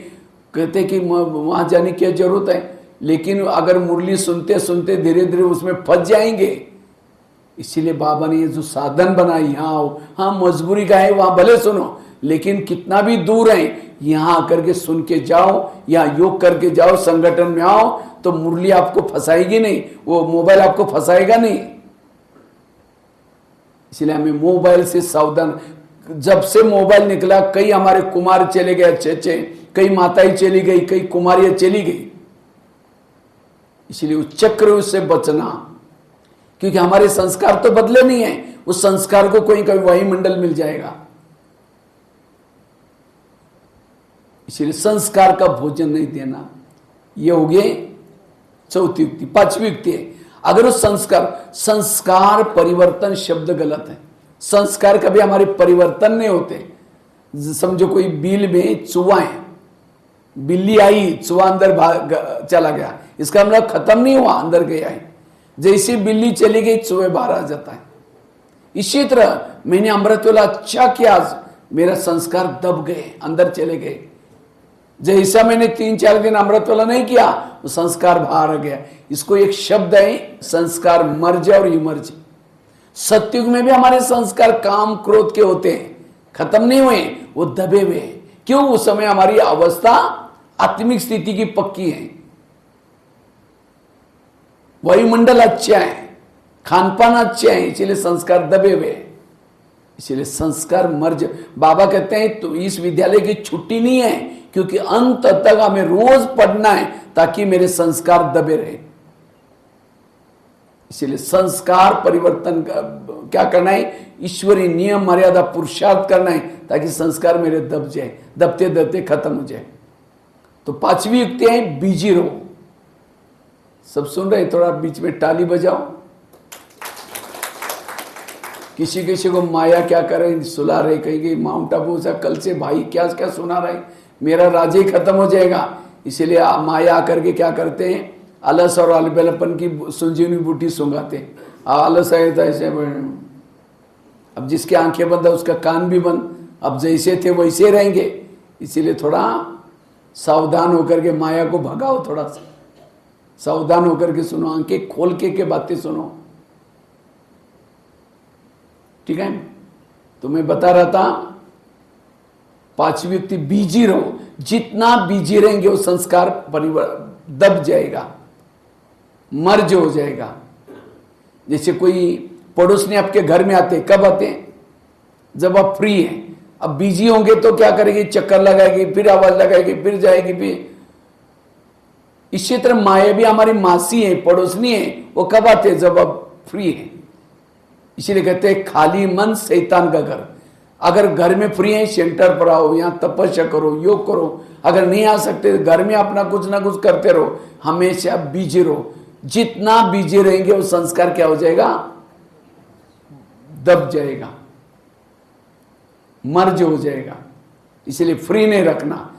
कहते कि वहां जाने की जरूरत है। लेकिन अगर मुरली सुनते सुनते धीरे धीरे उसमें फंस जाएंगे। इसीलिए बाबा ने ये जो साधन बनाई, हाँ मजबूरी का है, वहां भले सुनो, लेकिन कितना भी दूर है यहां आकर के सुन के जाओ, या योग करके जाओ, संगठन में आओ, तो मुरली आपको फंसाएगी नहीं, वो मोबाइल आपको फंसाएगा नहीं। इसलिए हमें मोबाइल से सावधान। जब से मोबाइल निकला, कई हमारे कुमार चले गए अच्छे अच्छे, कई माताएं चली गई, कई कुमारियां चली गई। इसलिए उस चक्र से बचना, क्योंकि हमारे संस्कार तो बदले नहीं है। उस संस्कार को कोई कभी वायुमंडल मिल जाएगा। इसलिए संस्कार का भोजन नहीं देना। ये हो गए चौथी युक्ति। पांचवी युक्ति है, अगर उस संस्कार परिवर्तन शब्द गलत है। संस्कार कभी हमारे परिवर्तन नहीं होते। समझो कोई बिल में चूहा है, बिल्ली आई, चूहा अंदर चला गया, इसका मतलब खत्म नहीं हुआ, अंदर गया है। जैसी बिल्ली चली गई चूहे बाहर आ जाता है। इसी तरह मैंने अमृत वाला अच्छा किया, मेरा संस्कार दब गए, अंदर चले गए। जैसा मैंने 3-4 दिन अमृत वाला नहीं किया, वो संस्कार बाहर आ गया। इसको एक शब्द है संस्कार मर्ज और इमर्ज। सत्युग में भी हमारे संस्कार काम क्रोध के होते हैं, खत्म नहीं हुए, वो दबे हुए। क्यों? उस समय हमारी अवस्था आत्मिक स्थिति की पक्की है, वायुमंडल अच्छा है, खानपान अच्छा है, इसीलिए संस्कार दबे हुए। इसीलिए संस्कार मर्ज। बाबा कहते हैं तो इस विद्यालय की छुट्टी नहीं है, क्योंकि अंत तक हमें रोज पढ़ना है ताकि मेरे संस्कार दबे रहे। इसीलिए संस्कार परिवर्तन क्या करना है? ईश्वरीय नियम मर्यादा पुरुषार्थ करना है ताकि संस्कार मेरे दब जाए, दबते दबते खत्म हो जाए। तो पांचवी युक्ति है बिजी रहो। सब सुन रहे? थोड़ा बीच में ताली बजाओ। किसी किसी को माया क्या करे, सुला रहे, कहेंगे माउंट आबू से कल से भाई क्या क्या सुना रहे, मेरा राज ही खत्म हो जाएगा। इसीलिए माया आकर के क्या करते हैं, आलस और अलबेलापन की संजीवनी बूटी सुंगाते हैं। आलस आए तो ऐसे, अब जिसकी आंखें बंद है उसका कान भी बंद, अब जैसे थे वैसे रहेंगे। इसीलिए थोड़ा सावधान होकर के माया को भगाओ, थोड़ा सा सावधान होकर के सुनो, आंखें खोल के बातें सुनो। ठीक है? तो मैं बता रहा था पांचवी व्यक्ति बीजी रहो। जितना बीजी रहेंगे वो संस्कार दब जाएगा, मर्ज हो जाएगा। जैसे कोई पड़ोस ने आपके घर में आते, कब आते हैं? जब आप फ्री हैं। अब बिजी होंगे तो क्या करेगी? चक्कर लगाएगी, फिर आवाज लगाएगी, फिर जाएगी, फिर। इसी तरह माया भी हमारी मासी है, पड़ोसनी है। वो कब आते हैं? जब आप फ्री हैं। इसीलिए कहते हैं खाली मन शैतान का घर। अगर घर में फ्री है, सेंटर पर आओ, यहाँ तपस्या करो, योग करो। अगर नहीं आ सकते तो घर में अपना कुछ ना कुछ करते रहो, हमेशा बिजी रहो। जितना बिजी रहेंगे वो संस्कार क्या हो जाएगा? दब जाएगा, मर्ज हो जाएगा। इसलिए फ्री नहीं रखना।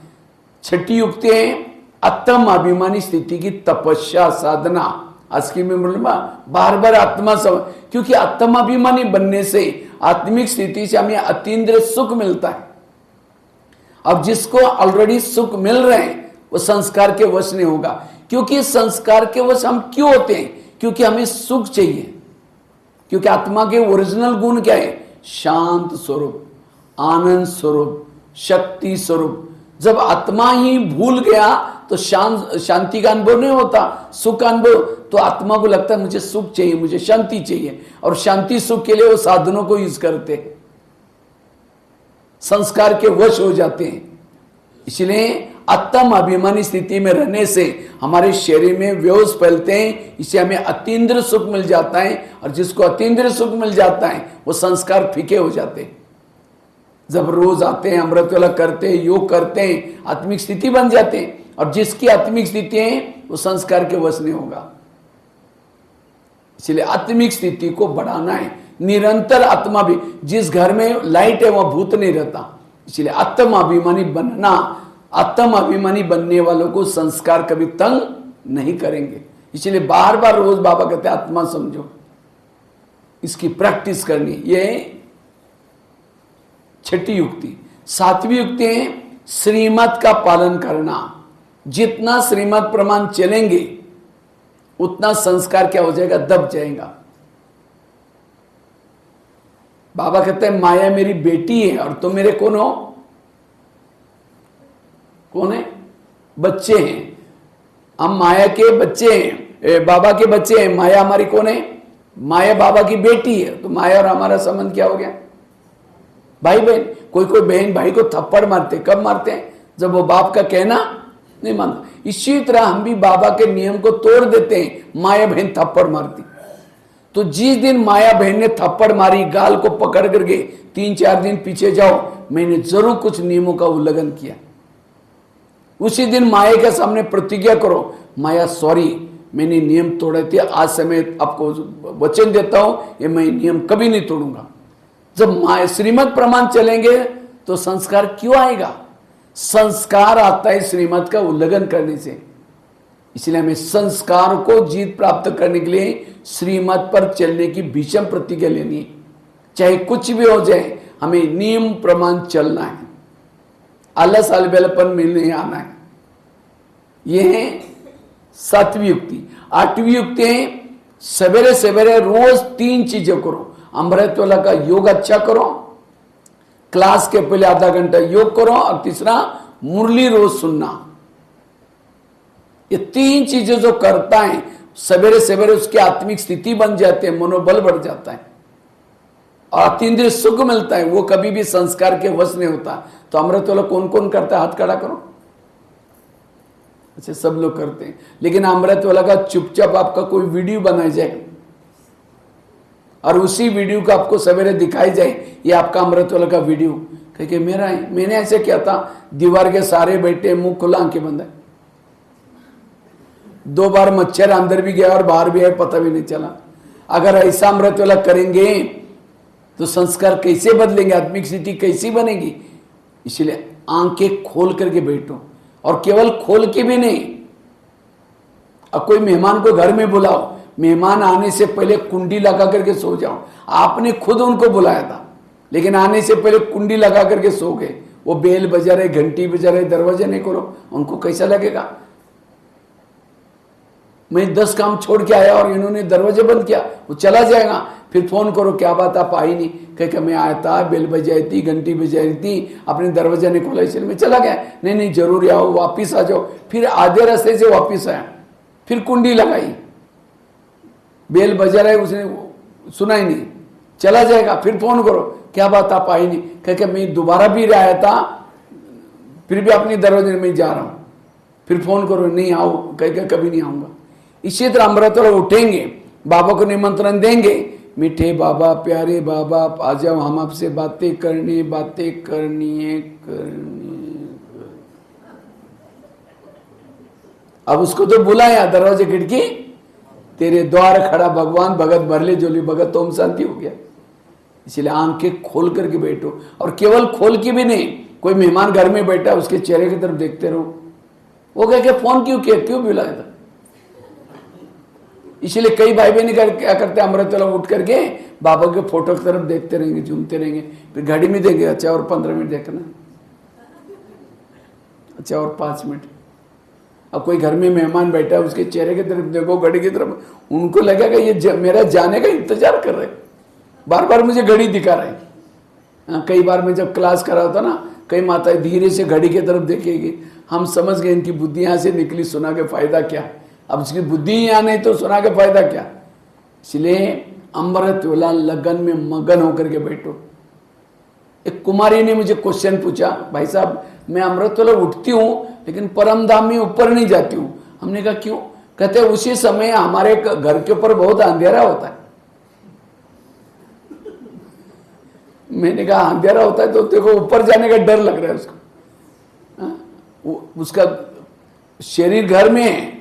छठी युक्ति है आत्म अभिमानी स्थिति की तपस्या साधना। आज की में बार बार आत्मा सब, क्योंकि आत्म अभिमानी बनने से आत्मिक स्थिति से हमें अतीन्द्रिय सुख मिलता है। अब जिसको ऑलरेडी सुख मिल रहे हैं वो संस्कार के वश नहीं होगा। क्योंकि संस्कार के वश हम क्यों होते हैं? क्योंकि हमें सुख चाहिए। क्योंकि आत्मा के ओरिजिनल गुण क्या है? शांत स्वरूप, आनंद स्वरूप, शक्ति स्वरूप। जब आत्मा ही भूल गया तो शांति का अनुभव नहीं होता, सुख का अनुभव। तो आत्मा को लगता है मुझे सुख चाहिए, मुझे शांति चाहिए, और शांति सुख के लिए वो साधनों को यूज करते हैं, संस्कार के वश हो जाते हैं। इसलिए आत्म अभिमानी स्थिति में रहने से हमारे शरीर में व्योस फैलते हैं, इससे हमें अतीन्द्रिय सुख मिल जाता है। और जिसको अतीन्द्रिय सुख मिल जाता है वो संस्कार फीके हो जाते हैं। जब रोज आते हैं, अमृत वाला करते हैं, योग करते हैं, आत्मिक स्थिति बन जाते हैं। और जिसकी आत्मिक स्थिति है वो संस्कार के वश नहीं होगा। इसलिए आत्मिक स्थिति को बढ़ाना है निरंतर। आत्मा भी, जिस घर में लाइट है वहां भूत नहीं रहता। इसलिए आत्म अभिमानी बनना, आत्म अभिमानी बनने वालों को संस्कार कभी तंग नहीं करेंगे। इसलिए बार बार रोज बाबा कहते हैं आत्मा समझो, इसकी प्रैक्टिस करनी। ये छठी युक्ति। सातवीं युक्ति है श्रीमत का पालन करना। जितना श्रीमत प्रमाण चलेंगे उतना संस्कार क्या हो जाएगा? दब जाएगा। बाबा कहते हैं माया मेरी बेटी है और तुम मेरे कौन हो? कौन है? बच्चे हैं। हम माया के बच्चे हैं, बाबा के बच्चे हैं। माया हमारी कौन है? माया बाबा की बेटी है। तो माया और हमारा संबंध क्या हो गया? भाई बहन। कोई कोई बहन भाई को थप्पड़ मारते, कब मारते हैं? जब वो बाप का कहना नहीं मानता। इसी तरह हम भी बाबा के नियम को तोड़ देते हैं, माया बहन थप्पड़ मारती। तो जिस दिन माया बहन ने थप्पड़ मारी, गाल को पकड़ करके 3-4 दिन पीछे जाओ, मैंने जरूर कुछ नियमों का उल्लंघन किया। उसी दिन माया के सामने प्रतिज्ञा करो, माया सॉरी, मैंने नियम तोड़े थे, आज से मैं आपको वचन देता हूं ये मैं नियम कभी नहीं तोड़ूंगा। जब माया श्रीमत प्रमाण चलेंगे तो संस्कार क्यों आएगा? संस्कार आता है श्रीमत का उल्लंघन करने से। इसलिए हमें संस्कार को जीत प्राप्त करने के लिए श्रीमत पर चलने की भीषण प्रतिज्ञा लेनी है। चाहे कुछ भी हो जाए, हमें नियम प्रमाण चलना है, आलस अलबेलपन में नहीं आना है। यह है 7वीं युक्ति। 8वीं युक्ति है सवेरे सवेरे रोज 3 चीजें करो। अमृतवेला का योग अच्छा करो, क्लास के पहले आधा घंटा योग करो, और तीसरा मुरली रोज सुनना। ये 3 चीजें जो करता है सवेरे सवेरे उसकी आत्मिक स्थिति बन जाती है, मनोबल बढ़ जाता है और अतीन्द्रिय सुख मिलता है। वो कभी भी संस्कार के वश नहीं होता। तो अमृतवेला कौन कौन करता है? हाथ खड़ा करो। अच्छा, सब लोग करते हैं, लेकिन अमृतवेला का चुपचाप आपका कोई वीडियो बनाया जाए और उसी वीडियो को आपको सवेरे दिखाई जाए, ये आपका अमृतवेला का वीडियो, क्योंकि मेरा है। मैंने ऐसे किया था, दीवार के सारे बैठे, मुंह खुला, आंखें बंद है। 2 बार मच्छर अंदर भी गया और बाहर भी आया, पता भी नहीं चला। अगर ऐसा अमृतवेला करेंगे तो संस्कार कैसे बदलेंगे, आत्मिक स्थिति कैसी बनेगी? इसलिए आंखें खोल करके बैठो, और केवल खोल के भी नहीं। अब कोई मेहमान को घर में बुलाओ, मेहमान आने से पहले कुंडी लगा करके सो जाओ। आपने खुद उनको बुलाया था, लेकिन आने से पहले कुंडी लगा करके सो गए। वो बेल बजा रहे, घंटी बजा रहे, दरवाजा नहीं खोलो, उनको कैसा लगेगा? मैं 10 काम छोड़ के आया और इन्होंने दरवाजे बंद किया, वो चला जाएगा। फिर फोन करो, क्या बात आप आई नहीं? कह मैं आया था, बेल बजाई थी, घंटी बजाई थी, अपने दरवाजा नहीं खोला, इसलिए मैं चला गया। नहीं जरूर आओ, वापिस आ जाओ। फिर आधे रास्ते से वापिस आया, फिर कुंडी लगाई, बेल बजा रहा है, उसने सुना ही नहीं, चला जाएगा। फिर फोन करो, क्या बात आप आई नहीं? कह मैं दोबारा भी आया था, फिर भी अपने दरवाजे में जा रहा हूं। फिर फोन करो, नहीं आओ, कह कभी नहीं आऊंगा। इसी तरह अमृतवेला उठेंगे, बाबा को निमंत्रण देंगे, मीठे बाबा, प्यारे बाबा, आप आ जाओ, हम आपसे बातें करनी है। अब उसको तो बुलाया, दरवाजे खिड़की तेरे द्वार खड़ा भगवान, भगत भरले जोली भगत, ओम शांति हो गया। इसलिए आंखें खोल करके बैठो, और केवल खोल के भी नहीं, कोई मेहमान घर में बैठा है उसके चेहरे की तरफ देखते रहो। वो कह के फोन क्यों किया, क्यों बुलाया था? इसलिए कई भाई बहन क्या करते हैं, अमृतवेला उठ करके बाबा के फोटो की तरफ देखते रहेंगे, झूमते रहेंगे, फिर घड़ी में देंगे, अच्छा और 15 मिनट देखना, अच्छा और 5 मिनट। अब कोई घर में मेहमान बैठा है, उसके चेहरे की तरफ देखो, घड़ी की तरफ, उनको लगेगा ये मेरा जाने का इंतजार कर रहे, बार बार मुझे घड़ी दिखा रहे। कई बार मैं जब क्लास करा होता ना, कई माताएं धीरे से घड़ी की तरफ देखेगी, हम समझ गए इनकी बुद्धि यहाँ से निकली, सुना के फायदा क्या? अब उसकी बुद्धि यहाँ नहीं तो सुना के फायदा क्या? इसलिए अमृतवेला लगन में मगन होकर के बैठो। एक कुमारी ने मुझे क्वेश्चन पूछा, भाई साहब मैं अमृतवेला उठती हूँ लेकिन परम धाम में ऊपर नहीं जाती हूँ। हमने कहा क्यों? कहते उसी समय हमारे घर के ऊपर बहुत अंधेरा होता है। मैंने कहा अंधेरा होता है तो देखो ऊपर जाने का डर लग रहा है उसको। उसका शरीर घर में है,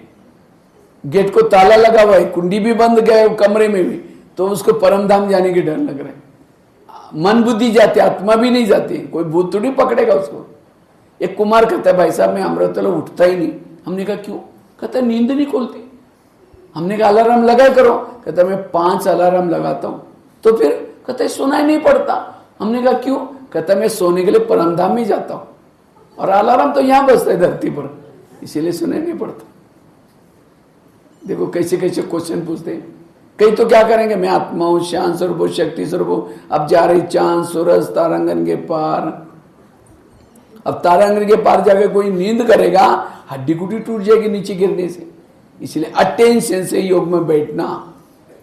गेट को ताला लगा हुआ है, कुंडी भी बंद गया कमरे में भी, तो उसको परम धाम जाने की डर लग रहा है। मन बुद्धि जाती, आत्मा भी नहीं जाती, कोई भूत थोड़ी पकड़ेगा उसको। एक कुमार कहता है भाई साहब मैं अमृतवेला उठता ही नहीं। हमने कहा क्यों? कहता है नींद नहीं खुलती। हमने कहा अलार्म लगाया करो। कहता मैं 5 अलार्म लगाता हूं। तो फिर कहता है सुनाई नहीं पड़ता। हमने कहा क्यों? कहता मैं सोने के लिए परम धाम में जाता हूं और अलार्म तो यहां बजता है धरती पर, इसीलिए सुनाई नहीं पड़ता। देखो कैसे कैसे क्वेश्चन पूछते हैं। कई तो क्या करेंगे, मैं आत्मा हूं, शांत स्वरूप हूं, शक्ति स्वरूप हूं, अब जा रही चांद सूरज तारांगन के पार। अब तारांगन के पार जाकर कोई नींद करेगा, हड्डी गुड्डी टूट जाएगी नीचे गिरने से। इसलिए अटेंशन से योग में बैठना।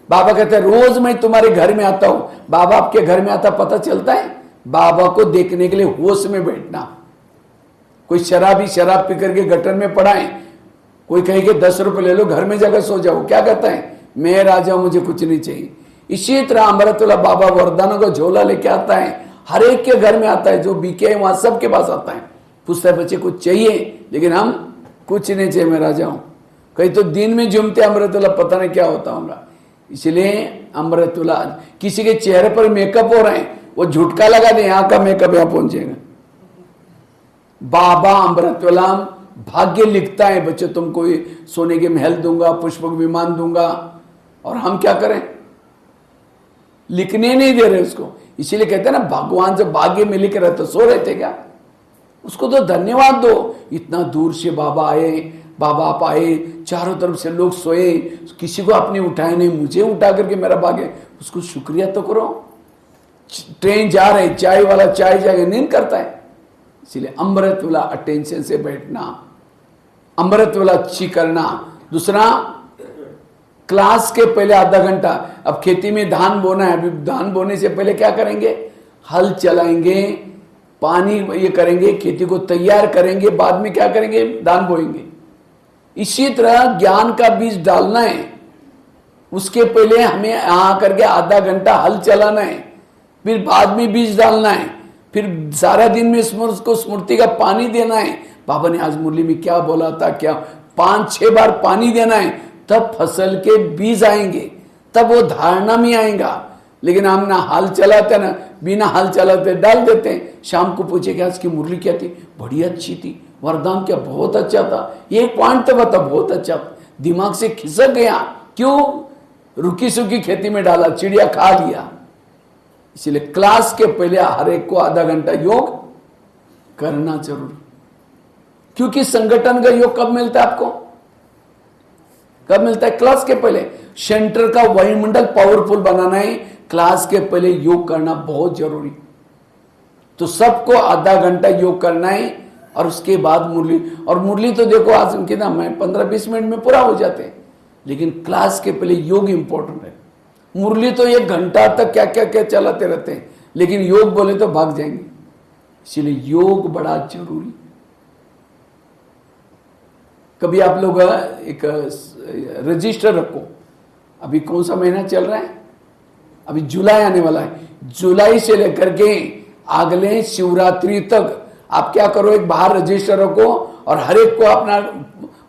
बाबा कहते हैं रोज मैं तुम्हारे घर में आता हूं। बाबा आपके घर में आता पता चलता है? बाबा को देखने के लिए होश में बैठना। कोई शराबी शराब पी करके गटर में पड़ा है, कोई कहे कि 10 रुपए ले लो घर में जाकर सो जाओ, क्या कहता है? मैं राजा हूं, मुझे कुछ नहीं चाहिए। इसी तरह अमृतवेला बाबा वरदानों का झोला लेके आता है, हर एक के घर में आता है। जो बीके है वहां सबके पास आता है। पूछता है बच्चे कुछ चाहिए, लेकिन हम कुछ नहीं चाहिए मैं राजा हूं। कहीं तो दिन में झूमते अमृतुल्ला, पता नहीं क्या होता होगा। इसलिए अमृतुल्ला, किसी के चेहरे पर मेकअप हो रहे हैं, वो झुटका लगा दे, यहाँ का मेकअप यहाँ पहुंचेगा। बाबा अमृतुल्ला भाग्य लिखता है, बच्चे तुमको सोने के महल दूंगा, पुष्पक विमान दूंगा, और हम क्या करें, लिखने नहीं दे रहे उसको। इसीलिए कहते हैं ना, भगवान से भाग्य में लिख रहे तो सो रहे थे क्या? उसको तो धन्यवाद दो, इतना दूर से बाबा आए, बाबा आप आए, चारों तरफ से लोग सोए, किसी को आपने उठाया नहीं, मुझे उठा करके मेरा भाग्य, उसको शुक्रिया तो करो। ट्रेन जा रहे, चाय वाला चाय जाके नींद करता है। इसलिए अमृत वाला अटेंशन से बैठना, अमृत वाला अच्छी करना। दूसरा, क्लास के पहले आधा घंटा, अब खेती में धान बोना है, अभी धान बोने से पहले क्या करेंगे, हल चलाएंगे, पानी ये करेंगे, खेती को तैयार करेंगे, बाद में क्या करेंगे, धान बोएंगे। इसी तरह ज्ञान का बीज डालना है, उसके पहले हमें आ करके आधा घंटा हल चलाना है, फिर बाद में बीज डालना है, फिर सारा दिन में उसको स्मृति का पानी देना है। बाबा ने आज मुरली में क्या बोला था, क्या 5-6 बार पानी देना है, तब फसल के बीज आएंगे, तब वो धारणा में आएगा। लेकिन हम ना हाल चलाते ना, बिना हाल चलाते डाल देते हैं। शाम को पूछे कि आज की मुरली क्या थी, बड़ी अच्छी थी, वरदान क्या बहुत अच्छा था, एक पॉइंट तो बता बहुत अच्छा, दिमाग से खिसक गया, क्यों, रुकी सुखी खेती में डाला, चिड़िया खा लिया। इसलिए क्लास के पहले हर एक को आधा घंटा योग करना जरूरी, क्योंकि संगठन का योग कब मिलता है आपको, कब मिलता है, क्लास के पहले। सेंटर का वायुमंडल पावरफुल बनाना है, क्लास के पहले योग करना बहुत जरूरी। तो सबको आधा घंटा योग करना है, और उसके बाद मुरली। और मुरली तो देखो आज उनके ना मैं 15-20 मिनट में पूरा हो जाते हैं, लेकिन क्लास के पहले योग इंपॉर्टेंट है। मुरली तो 1 घंटा तक क्या क्या क्या चलाते रहते हैं, लेकिन योग बोले तो भाग जाएंगे। इसलिए योग बड़ा जरूरी। कभी आप लोग एक रजिस्टर रखो, अभी कौन सा महीना चल रहा है, अभी जुलाई आने वाला है, जुलाई से लेकर के अगले शिवरात्रि तक आप क्या करो, एक बाहर रजिस्टर रखो, और हर एक को अपना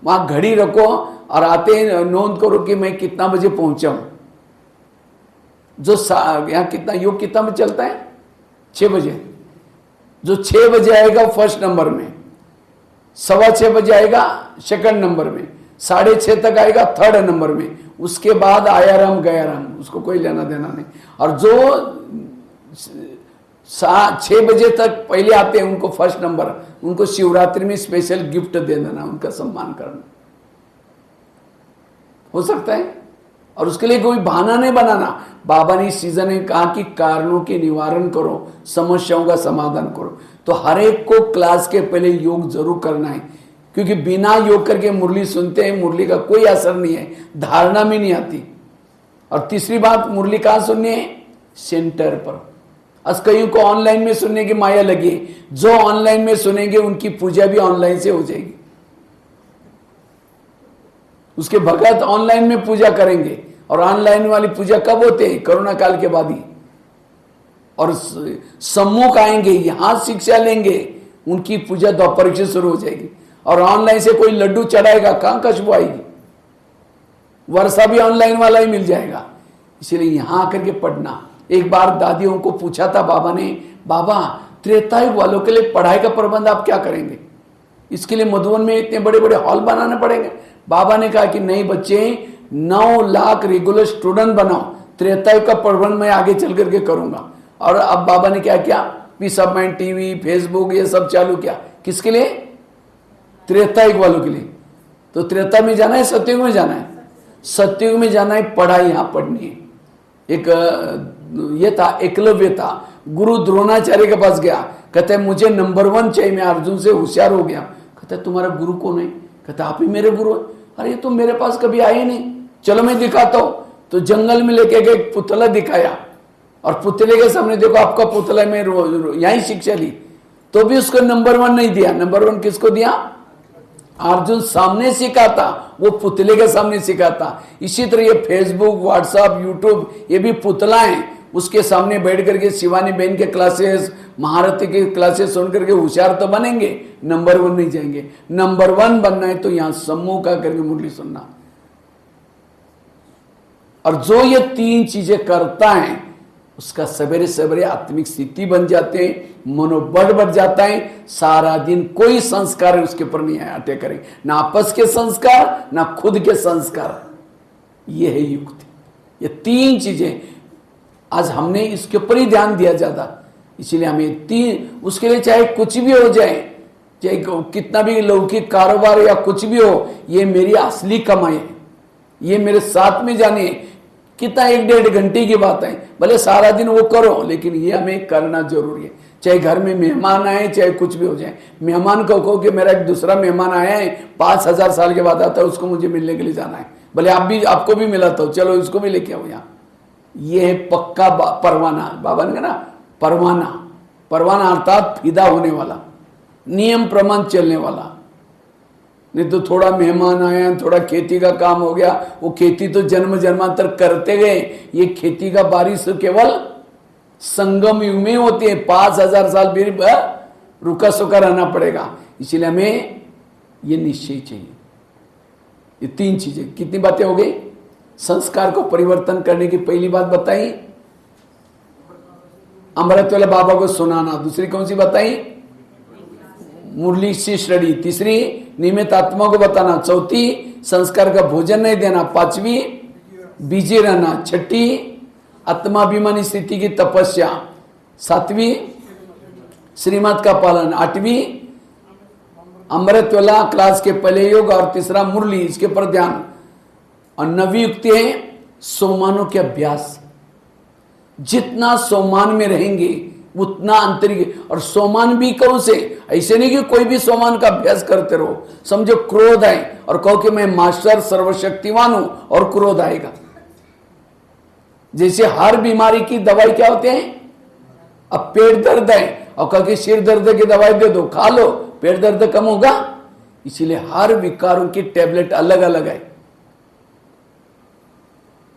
वहां घड़ी रखो, और आते हैं नोंद करो कि मैं कितना बजे पहुंचा हूं। जो यहाँ कितना योग कितना बजे चलता है, 6 बजे। जो 6 बजे आएगा फर्स्ट नंबर में, 6:15 बजे आएगा सेकंड नंबर में, 6:30 तक आएगा थर्ड नंबर में, उसके बाद आया राम गया राम, उसको कोई लेना देना नहीं। और जो 6 बजे तक पहले आते हैं उनको फर्स्ट नंबर, उनको शिवरात्रि में स्पेशल गिफ्ट दे देना, उनका सम्मान करना हो सकता है। और उसके लिए कोई बहाना नहीं बनाना। बाबा ने इस सीजन में कहा कि कारणों के निवारण करो, समस्याओं का समाधान करो। तो हर एक को क्लास के पहले योग जरूर करना है, क्योंकि बिना योग करके मुरली सुनते हैं, मुरली का कोई असर नहीं है, धारणा में नहीं आती। और तीसरी बात, मुरली कहाँ सुननी है, सेंटर पर। आज कईयों को ऑनलाइन में सुनने की माया लगी, जो ऑनलाइन में सुनेंगे उनकी पूजा भी ऑनलाइन से हो जाएगी, उसके भगत ऑनलाइन में पूजा करेंगे। और ऑनलाइन वाली पूजा कब होते हैं, कोरोना काल के बाद ही। और सम्मुख आएंगे, यहां शिक्षा लेंगे, उनकी पूजा दोपहर से शुरू हो जाएगी। और ऑनलाइन से कोई लड्डू चढ़ाएगा, कहां खुशबू आएगी, वर्षा भी ऑनलाइन वाला ही मिल जाएगा। इसीलिए यहां आकर के पढ़ना। एक बार दादियों को पूछा था बाबा ने, बाबा त्रेतायुग वालों के लिए पढ़ाई का प्रबंध आप क्या करेंगे, इसके लिए मधुबन में इतने बड़े बड़े हॉल बनाने पड़ेंगे। बाबा ने कहा कि नहीं बच्चे, 9 लाख रेगुलर स्टूडेंट बनाओ, त्रेतायुग का प्रबंध मैं आगे चल करके करूंगा। और अब बाबा ने क्या किया, peace of mind TV, Facebook, ये सब चालू किया। किसके लिए, त्रेतायुग वालों के लिए। तो त्रेता में जाना है, सतयुग में जाना है, सतयुग में जाना है, पढ़ाई यहां पढ़नी है। एक ये था, एकलव्य था, गुरु द्रोणाचार्य के पास गया, कहते मुझे नंबर 1 चाहिए, मैं अर्जुन से होशियार हो गया। कहते तुम्हारा गुरु कौन है, कहता आप ही मेरे गुरु। अरे तुम मेरे पास कभी आए नहीं, चलो मैं दिखाता हूं। तो जंगल में लेके गए, एक पुतला दिखाया, और पुतले के सामने देखो आपका पुतला में यही शिक्षा ली, तो भी उसको नंबर 1 नहीं दिया। नंबर 1 किसको दिया, अर्जुन सामने सिखाता, वो पुतले के सामने सिखाता। इसी तरह ये फेसबुक, व्हाट्सएप, यूट्यूब, ये भी पुतला है, उसके सामने बैठ करके शिवानी बहन के क्लासेस, महारथी के क्लासेस सुन करके होशियार तो बनेंगे, नंबर 1 नहीं जाएंगे। नंबर 1 बनना है तो यहां समूह का करके मुरली सुनना। और जो ये 3 चीजें करता है उसका सवेरे सवेरे आत्मिक स्थिति बन जाते हैं, मनोबल बढ़ जाता है, सारा दिन कोई संस्कार उसके ऊपर नहीं आते करें, ना आपस के संस्कार ना खुद के संस्कार। ये है युक्ति। ये 3 चीजें आज हमने इसके ऊपर ही ध्यान दिया ज्यादा, इसलिए हमें 3 उसके लिए चाहे कुछ भी हो जाए, चाहे कितना भी लौकिक कारोबार या कुछ भी हो, ये मेरी असली कमाई है, ये मेरे साथ में जाने, कितना 1-1.5 घंटे की बात है, भले सारा दिन वो करो, लेकिन ये हमें करना जरूरी है। चाहे घर में मेहमान आए, चाहे कुछ भी हो जाए। मेहमान को कहो कि मेरा एक दूसरा मेहमान आया है, 5000 साल के बाद आता है, उसको मुझे मिलने के लिए जाना है, भले आपको भी मिला तो चलो इसको भी लेके आओ यहाँ। ये है पक्का परवाना, बाबा ने कहा ना परवाना, परवाना अर्थात फिदा होने वाला, नियम प्रमाण चलने वाला। नहीं तो थोड़ा मेहमान आया, थोड़ा खेती का काम हो गया, वो खेती तो जन्म जन्मांतर करते गए, ये खेती का बारिश तो केवल संगम युग में होती है, 5000 साल फिर रुका सुखा रहना पड़ेगा। इसलिए हमें ये निश्चय चाहिए। ये 3 चीजें, कितनी बातें हो गई? संस्कार को परिवर्तन करने की पहली बात बताई, अमृत वाले बाबा को सुनाना। दूसरी कौन सी बताई? मुरली से श्रेणी। तीसरी नियमित आत्मा को बताना। चौथी संस्कार का भोजन नहीं देना। 5वीं बीजे रहना। 6ठी आत्माभिमानी स्थिति की तपस्या। 7वीं श्रीमत का पालन। 8वीं अमृत वाला क्लास के पहले योग और तीसरा मुरली, इसके पर ध्यान। और 9वीं युक्ति है सोमानों के अभ्यास। जितना सोमान में रहेंगे उतना आंतरिक, और सोमान भी करो से ऐसे नहीं कि कोई भी सोमान का अभ्यास करते रहो। समझो क्रोध है और कहो कि मैं मास्टर सर्वशक्तिवान हूं, और क्रोध आएगा। जैसे हर बीमारी की दवाई क्या होते हैं? अब पेट दर्द है और कहो कि सिर दर्द की दवाई दे दो, खा लो, पेट दर्द कम होगा। इसीलिए हर विकारों की टैबलेट अलग अलग है।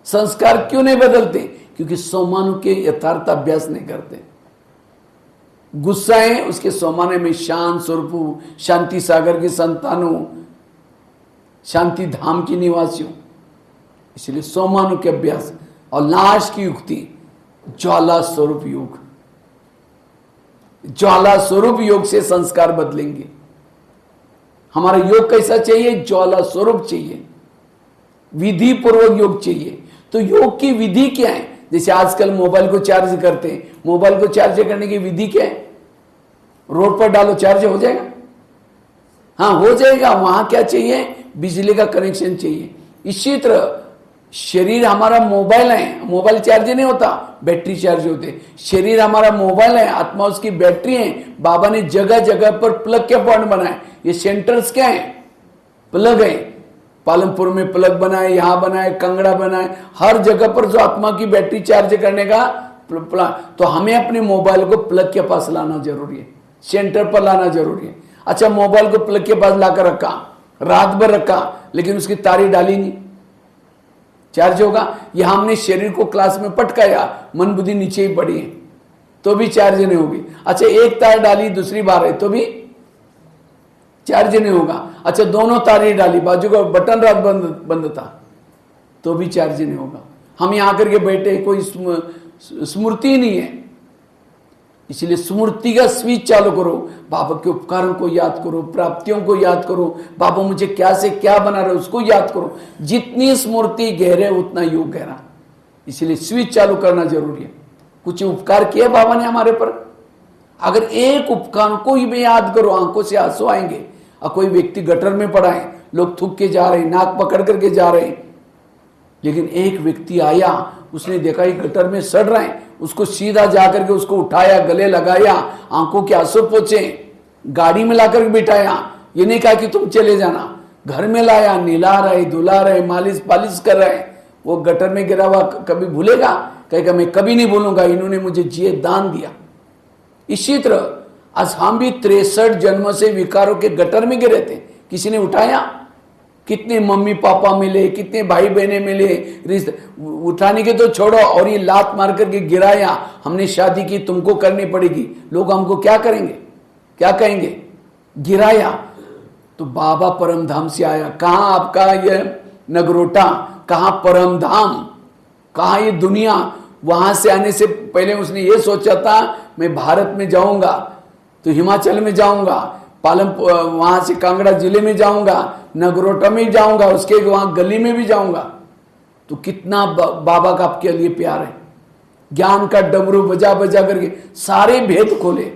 संस्कार क्यों नहीं बदलते? क्योंकि सोमानु के यथार्थ अभ्यास नहीं करते। गुस्सा है, उसके सोमाने में शांत स्वरूप, शांति सागर की संतानों, शांति धाम की निवासियों, इसलिए सोमानु के अभ्यास। और लास्ट की युक्ति ज्वाला स्वरूप योग। ज्वाला स्वरूप योग से संस्कार बदलेंगे। हमारा योग कैसा चाहिए? ज्वाला स्वरूप चाहिए, विधि पूर्वक योग चाहिए। तो योग की विधि क्या है? जैसे आजकल मोबाइल को चार्ज करते हैं, मोबाइल को चार्ज करने की विधि क्या है? रोड पर डालो, चार्ज हो जाएगा? हाँ, हो जाएगा। वहां क्या चाहिए? बिजली का कनेक्शन चाहिए। इसी तरह शरीर हमारा मोबाइल है, मोबाइल चार्ज नहीं होता, बैटरी चार्ज होते। शरीर हमारा मोबाइल है, आत्मा उसकी बैटरी है। बाबा ने जगह जगह पर प्लग के पॉइंट बनाए। ये सेंटर्स क्या है? प्लग है। पालमपुर में प्लग बनाए, यहां बनाए, कंगड़ा बनाए, हर जगह पर जो आत्मा की बैटरी चार्ज करने का प्लान। तो हमें अपने मोबाइल को प्लग के पास लाना जरूरी है, सेंटर पर लाना जरूरी है। अच्छा, मोबाइल को प्लग के पास लाकर रखा, रात भर रखा, लेकिन उसकी तारी डाली नहीं, चार्ज होगा? यहां हमने शरीर को क्लास में पटकाया, मन बुद्धि नीचे ही पड़ी है, तो भी चार्ज नहीं होगी। अच्छा, एक तार डाली, दूसरी बार है, तो भी चार्ज नहीं होगा। अच्छा, दोनों तारें डाली, बाजू का बटन रात बंद था, तो भी चार्ज नहीं होगा। हम यहां आकर के बैठे, कोई स्मृति नहीं है। इसलिए स्मृति का स्विच चालू करो, बाबा के उपकारों को याद करो, प्राप्तियों को याद करो, बाबा मुझे क्या से क्या बना रहे उसको याद करो। जितनी स्मृति गहरे उतना योग गहरा। इसलिए स्विच चालू करना जरूरी है। कुछ उपकार किए बाबा ने हमारे पर, अगर एक उपकार को ही मैं याद करो, आंखों से आंसू आएंगे। और कोई व्यक्ति गटर में पड़ा है, लोग थूक के जा रहे हैं, नाक पकड़ करके जा रहे हैं, लेकिन एक व्यक्ति आया, उसने देखा ये गटर में सड़ रहा है, उसको सीधा जाकर के उसको उठाया, गले लगाया, आंखों के आंसू पोंछे, गाड़ी में लाकर बिठाया। ये नहीं कहा कि तुम चले जाना, घर में लाया, नहला रहे, धुला रहे, मालिश पालिश कर रहे। वो गटर में गिरा हुआ कभी भूलेगा? कहेगा मैं कभी नहीं भूलूंगा, इन्होंने मुझे जिए दान दिया। इसी तरह आज हम भी 63 जन्मों से विकारों के गटर में गिरे थे, किसी ने उठाया? कितने मम्मी पापा मिले, कितने भाई बहने मिले, रिश्ते उठाने के तो छोड़ो, और ये लात मार करके गिराया, हमने शादी की तुमको करनी पड़ेगी, लोग हमको क्या करेंगे, क्या कहेंगे, गिराया। तो बाबा परम धाम से आया, कहाँ आपका ये नगरोटा, कहाँ परम धाम, कहाँ ये दुनिया। वहां से आने से पहले उसने ये सोचा था मैं भारत में जाऊंगा तो हिमाचल में जाऊंगा, पालमपुर, वहां से कांगड़ा जिले में जाऊंगा, नगरोटा में जाऊंगा, उसके वहां गली में भी जाऊंगा। तो कितना बाबा का आपके लिए प्यार है। ज्ञान का डमरू बजा बजा करके सारे भेद खोले।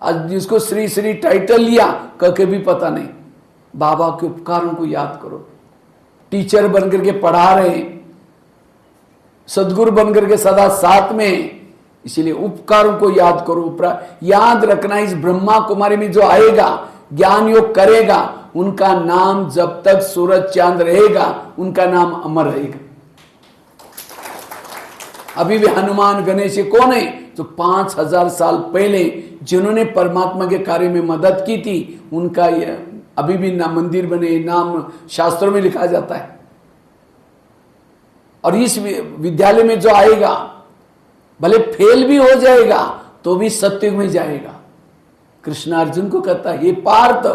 आज जिसको श्री श्री टाइटल लिया कभी भी पता नहीं। बाबा के उपकारों को याद करो। टीचर बन करके पढ़ा रहे, सदगुरु बन करके सदा साथ में, इसलिए उपकारों को याद करो। याद रखना, इस ब्रह्मा कुमारी में जो आएगा, ज्ञान योग करेगा, उनका नाम जब तक सूरज चांद रहेगा उनका नाम अमर रहेगा। अभी भी हनुमान गणेश कौन है? जो 5000 साल पहले जिन्होंने परमात्मा के कार्य में मदद की थी, उनका अभी भी नाम मंदिर बने, नाम शास्त्रों में लिखा जाता है। और इस विद्यालय में जो आएगा भले फेल भी हो जाएगा तो भी सत्युग में जाएगा। कृष्ण अर्जुन को कहता है, ये पार्थ,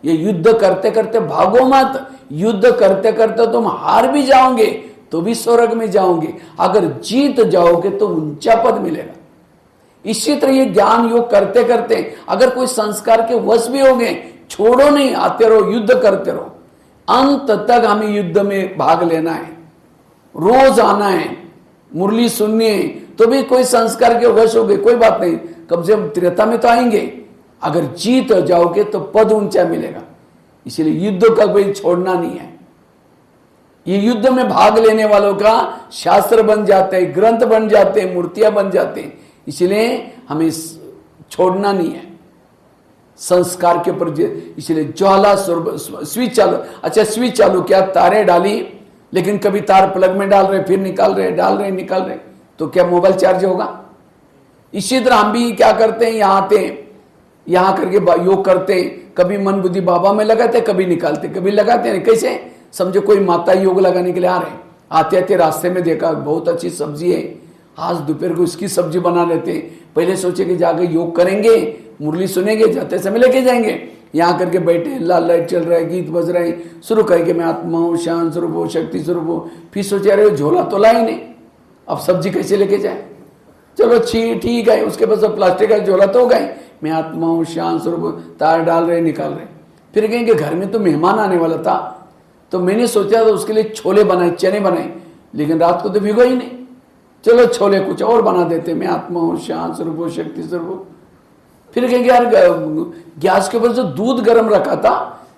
ये युद्ध करते करते भागो मत, युद्ध करते करते तुम हार भी जाओगे तो भी स्वर्ग में जाओगे, अगर जीत जाओगे तो ऊंचा पद मिलेगा। इसी तरह ये ज्ञान योग करते करते अगर कोई संस्कार के वश भी हो गए, छोड़ो नहीं, आते रहो, युद्ध करते रहो, अंत तक हमें युद्ध में भाग लेना है, रोज आना है, मुरली सुननी है। तो भी कोई संस्कार के वश हो गए कोई बात नहीं, कब से हम त्रेता में तो आएंगे, अगर जीत जाओगे तो पद ऊंचा मिलेगा। इसलिए युद्ध का कोई छोड़ना नहीं है। ये युद्ध में भाग लेने वालों का शास्त्र बन जाते हैं, ग्रंथ बन जाते हैं, मूर्तियां बन जाते हैं। इसलिए हमें छोड़ना नहीं है संस्कार के ऊपर। इसलिए ज्वाला स्विच चालू, अच्छा स्विच चालू किया, तारे डाली, लेकिन कभी तार प्लग में डाल रहे फिर निकाल रहे, डाल रहे निकाल रहे, तो क्या मोबाइल चार्ज होगा? इसी तरह हम भी क्या करते हैं, यहाँ आते हैं, यहाँ करके योग करते, कभी मन बुद्धि बाबा में लगाते, कभी निकालते, कभी लगाते हैं। कैसे? समझो कोई माता योग लगाने के लिए आ रहे हैं, आते आते रास्ते में देखा बहुत अच्छी सब्जी है, आज दोपहर को इसकी सब्जी बना लेते हैं। पहले सोचे कि जाकर योग करेंगे, मुरली सुनेंगे, जाते समय लेके जाएंगे, यहाँ करके बैठे, लाल लाइट चल रहा है, गीत बज रहे हैं, शुरू करके मैं आत्मा हूँ, शांत स्वरूप हूँ, शक्ति स्वरूप हूँ। फिर सोचे अरे झोला तो ला ही नहीं, अब सब्जी कैसे लेके जाए? चलो ठीक है, उसके पास प्लास्टिक का झोला तो हो गए, मैं आत्मा हूँ, शांत स्वरूप, तार डाल रहे निकाल रहे। फिर कहेंगे घर में तो मेहमान आने वाला था, तो मैंने सोचा था उसके लिए छोले बनाए, चने बनाए, लेकिन रात को तो भिगो ही नहीं, चलो छोले कुछ और बना देते, मैं आत्मा हूँ, शांत स्वरूप हूँ, शक्ति स्वरूप हूँ। फिर कहेंगे यार गैस के ऊपर जो दूध गर्म रखा था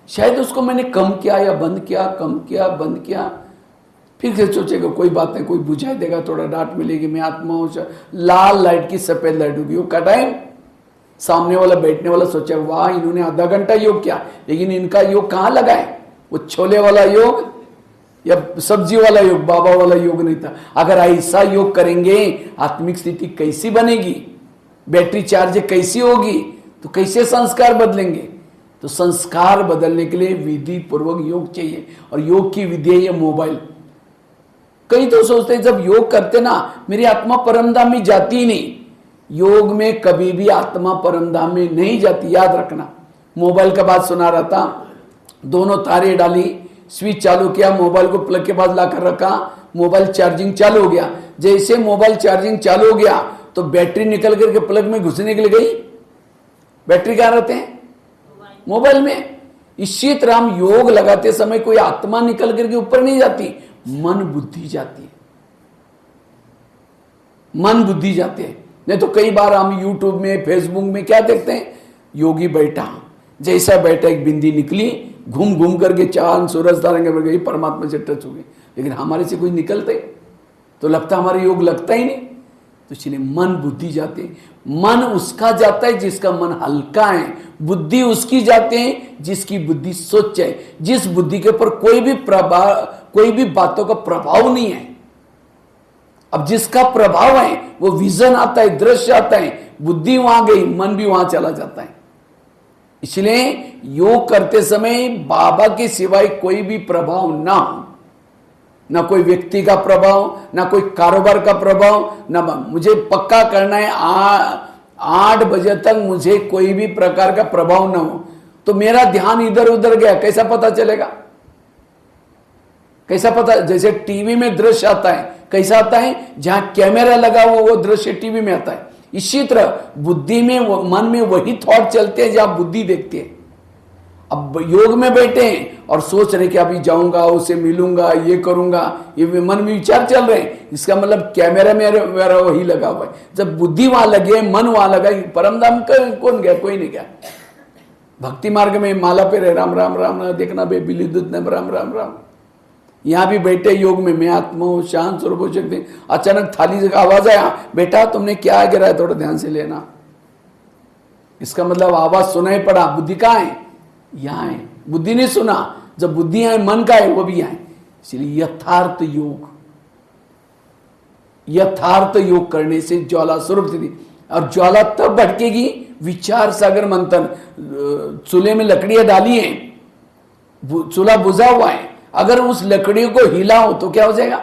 शायद उसको मैंने कम किया या बंद किया, कम किया बंद किया। फिर से सोचेगा कोई बात नहीं, कोई बुझा देगा, थोड़ा डांट मिलेगी, मैं आत्मा हूँ। लाल लाइट की सफेद लाइट होगी, योग का टाइम, सामने वाला बैठने वाला सोचा वाह इन्होंने आधा घंटा योग किया, लेकिन इनका योग कहाँ लगा है? वो छोले वाला योग या सब्जी वाला योग, बाबा वाला योग नहीं था। अगर ऐसा योग करेंगे आत्मिक स्थिति कैसी बनेगी, बैटरी चार्ज कैसी होगी, तो कैसे संस्कार बदलेंगे? तो संस्कार बदलने के लिए विधि पूर्वक योग चाहिए, और योग की विधि है ये मोबाइल। कई तो सोचते हैं जब योग करते ना मेरी आत्मा परमधाम में जाती ही नहीं। योग में कभी भी आत्मा परमधाम में नहीं जाती, याद रखना। मोबाइल का बात सुना रहा था, दोनों तारे डाली, स्विच चालू किया, मोबाइल को प्लग के पास लाकर रखा, मोबाइल चार्जिंग चालू हो गया। जैसे मोबाइल चार्जिंग चालू हो गया तो बैटरी निकल करके प्लग में घुसने के लिए गई। बैटरी कहाँ रहते हैं? मोबाइल में। इसी तरह हम योग लगाते समय कोई आत्मा निकल करके ऊपर नहीं जाती, मन बुद्धि जाती है, मन बुद्धि जाते हैं। नहीं तो कई बार हम यूट्यूब में फेसबुक में क्या देखते हैं, योगी बैठा, जैसा बैठा एक बिंदी निकली, घूम घूम करके चांद सूरज तारे बढ़ गई, परमात्मा से टच हो गई, लेकिन हमारे से कोई निकलते तो लगता हमारा योग लगता ही नहीं। तो इसलिए मन बुद्धि जाते हैं। मन उसका जाता है जिसका मन हल्का है, बुद्धि उसकी जाते हैं जिसकी बुद्धि स्वच्छ है, जिस बुद्धि के ऊपर कोई भी बातों का प्रभाव नहीं है। अब जिसका प्रभाव है वो विजन आता है, दृश्य आता है, बुद्धि वहां गई, मन भी वहां चला जाता है। इसलिए योग करते समय बाबा के सिवाय कोई भी प्रभाव ना हो, ना कोई व्यक्ति का प्रभाव, ना कोई कारोबार का प्रभाव, ना मुझे पक्का करना है 8 बजे तक मुझे कोई भी प्रकार का प्रभाव ना हो, तो मेरा ध्यान इधर उधर गया कैसा पता चलेगा? कैसा पता? जैसे टीवी में दृश्य आता है, कैसा आता है? जहां कैमरा लगा हुआ वो दृश्य टीवी में आता है। इसी तरह बुद्धि में, मन में वही थॉट चलते हैं जहां बुद्धि देखती है। अब योग में बैठे हैं और सोच रहे कि अभी जाऊंगा, उसे मिलूंगा, ये करूंगा, ये मन में विचार चल रहे हैं, इसका मतलब कैमरा मेरा वही लगा हुआ है। जब बुद्धि वहां लगे, मन वहां लगा, परम धाम कौन गया? कोई नहीं गया। भक्ति मार्ग में माला पे रहे, राम राम राम ना देखना बे बिली दूध ने राम राम राम। यहां भी बैठे योग में, मैं आत्मा हूं, शांत स्वरूप हो सकते। अचानक थाली का आवाज आया, बेटा तुमने क्या गिरा है, थोड़ा ध्यान से लेना। इसका मतलब आवाज सुनाई पड़ा, बुद्धि कहां है? यहां है। बुद्धि ने सुना, जब बुद्धि है मन का है वो भी है। इसलिए यथार्थ योग करने से ज्वाला स्वरूप स्थिति, और ज्वाला तब भटकेगी विचार सागर मंथन। चूल्हे में लकड़ियां डाली हैं, चूल्हा बुझा हुआ है, अगर उस लकड़ी को हिलाओ तो क्या हो जाएगा?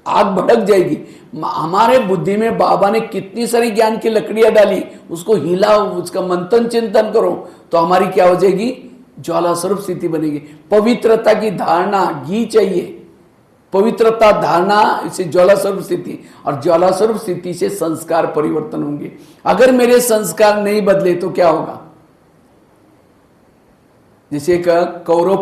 आग भड़क जाएगी। हमारे बुद्धि में बाबा ने कितनी सारी ज्ञान की लकड़ियां डाली, उसको हिलाओ, उसका मंथन चिंतन करो तो हमारी क्या हो जाएगी? ज्वाला स्वरूप स्थिति बनेगी। पवित्रता की धारणा, घी चाहिए, पवित्रता धारणा इसे ज्वाला स्वरूप स्थिति, और ज्वाला स्वरूप स्थिति से संस्कार परिवर्तन होंगे। अगर मेरे संस्कार नहीं बदले तो क्या होगा? जैसे कौरव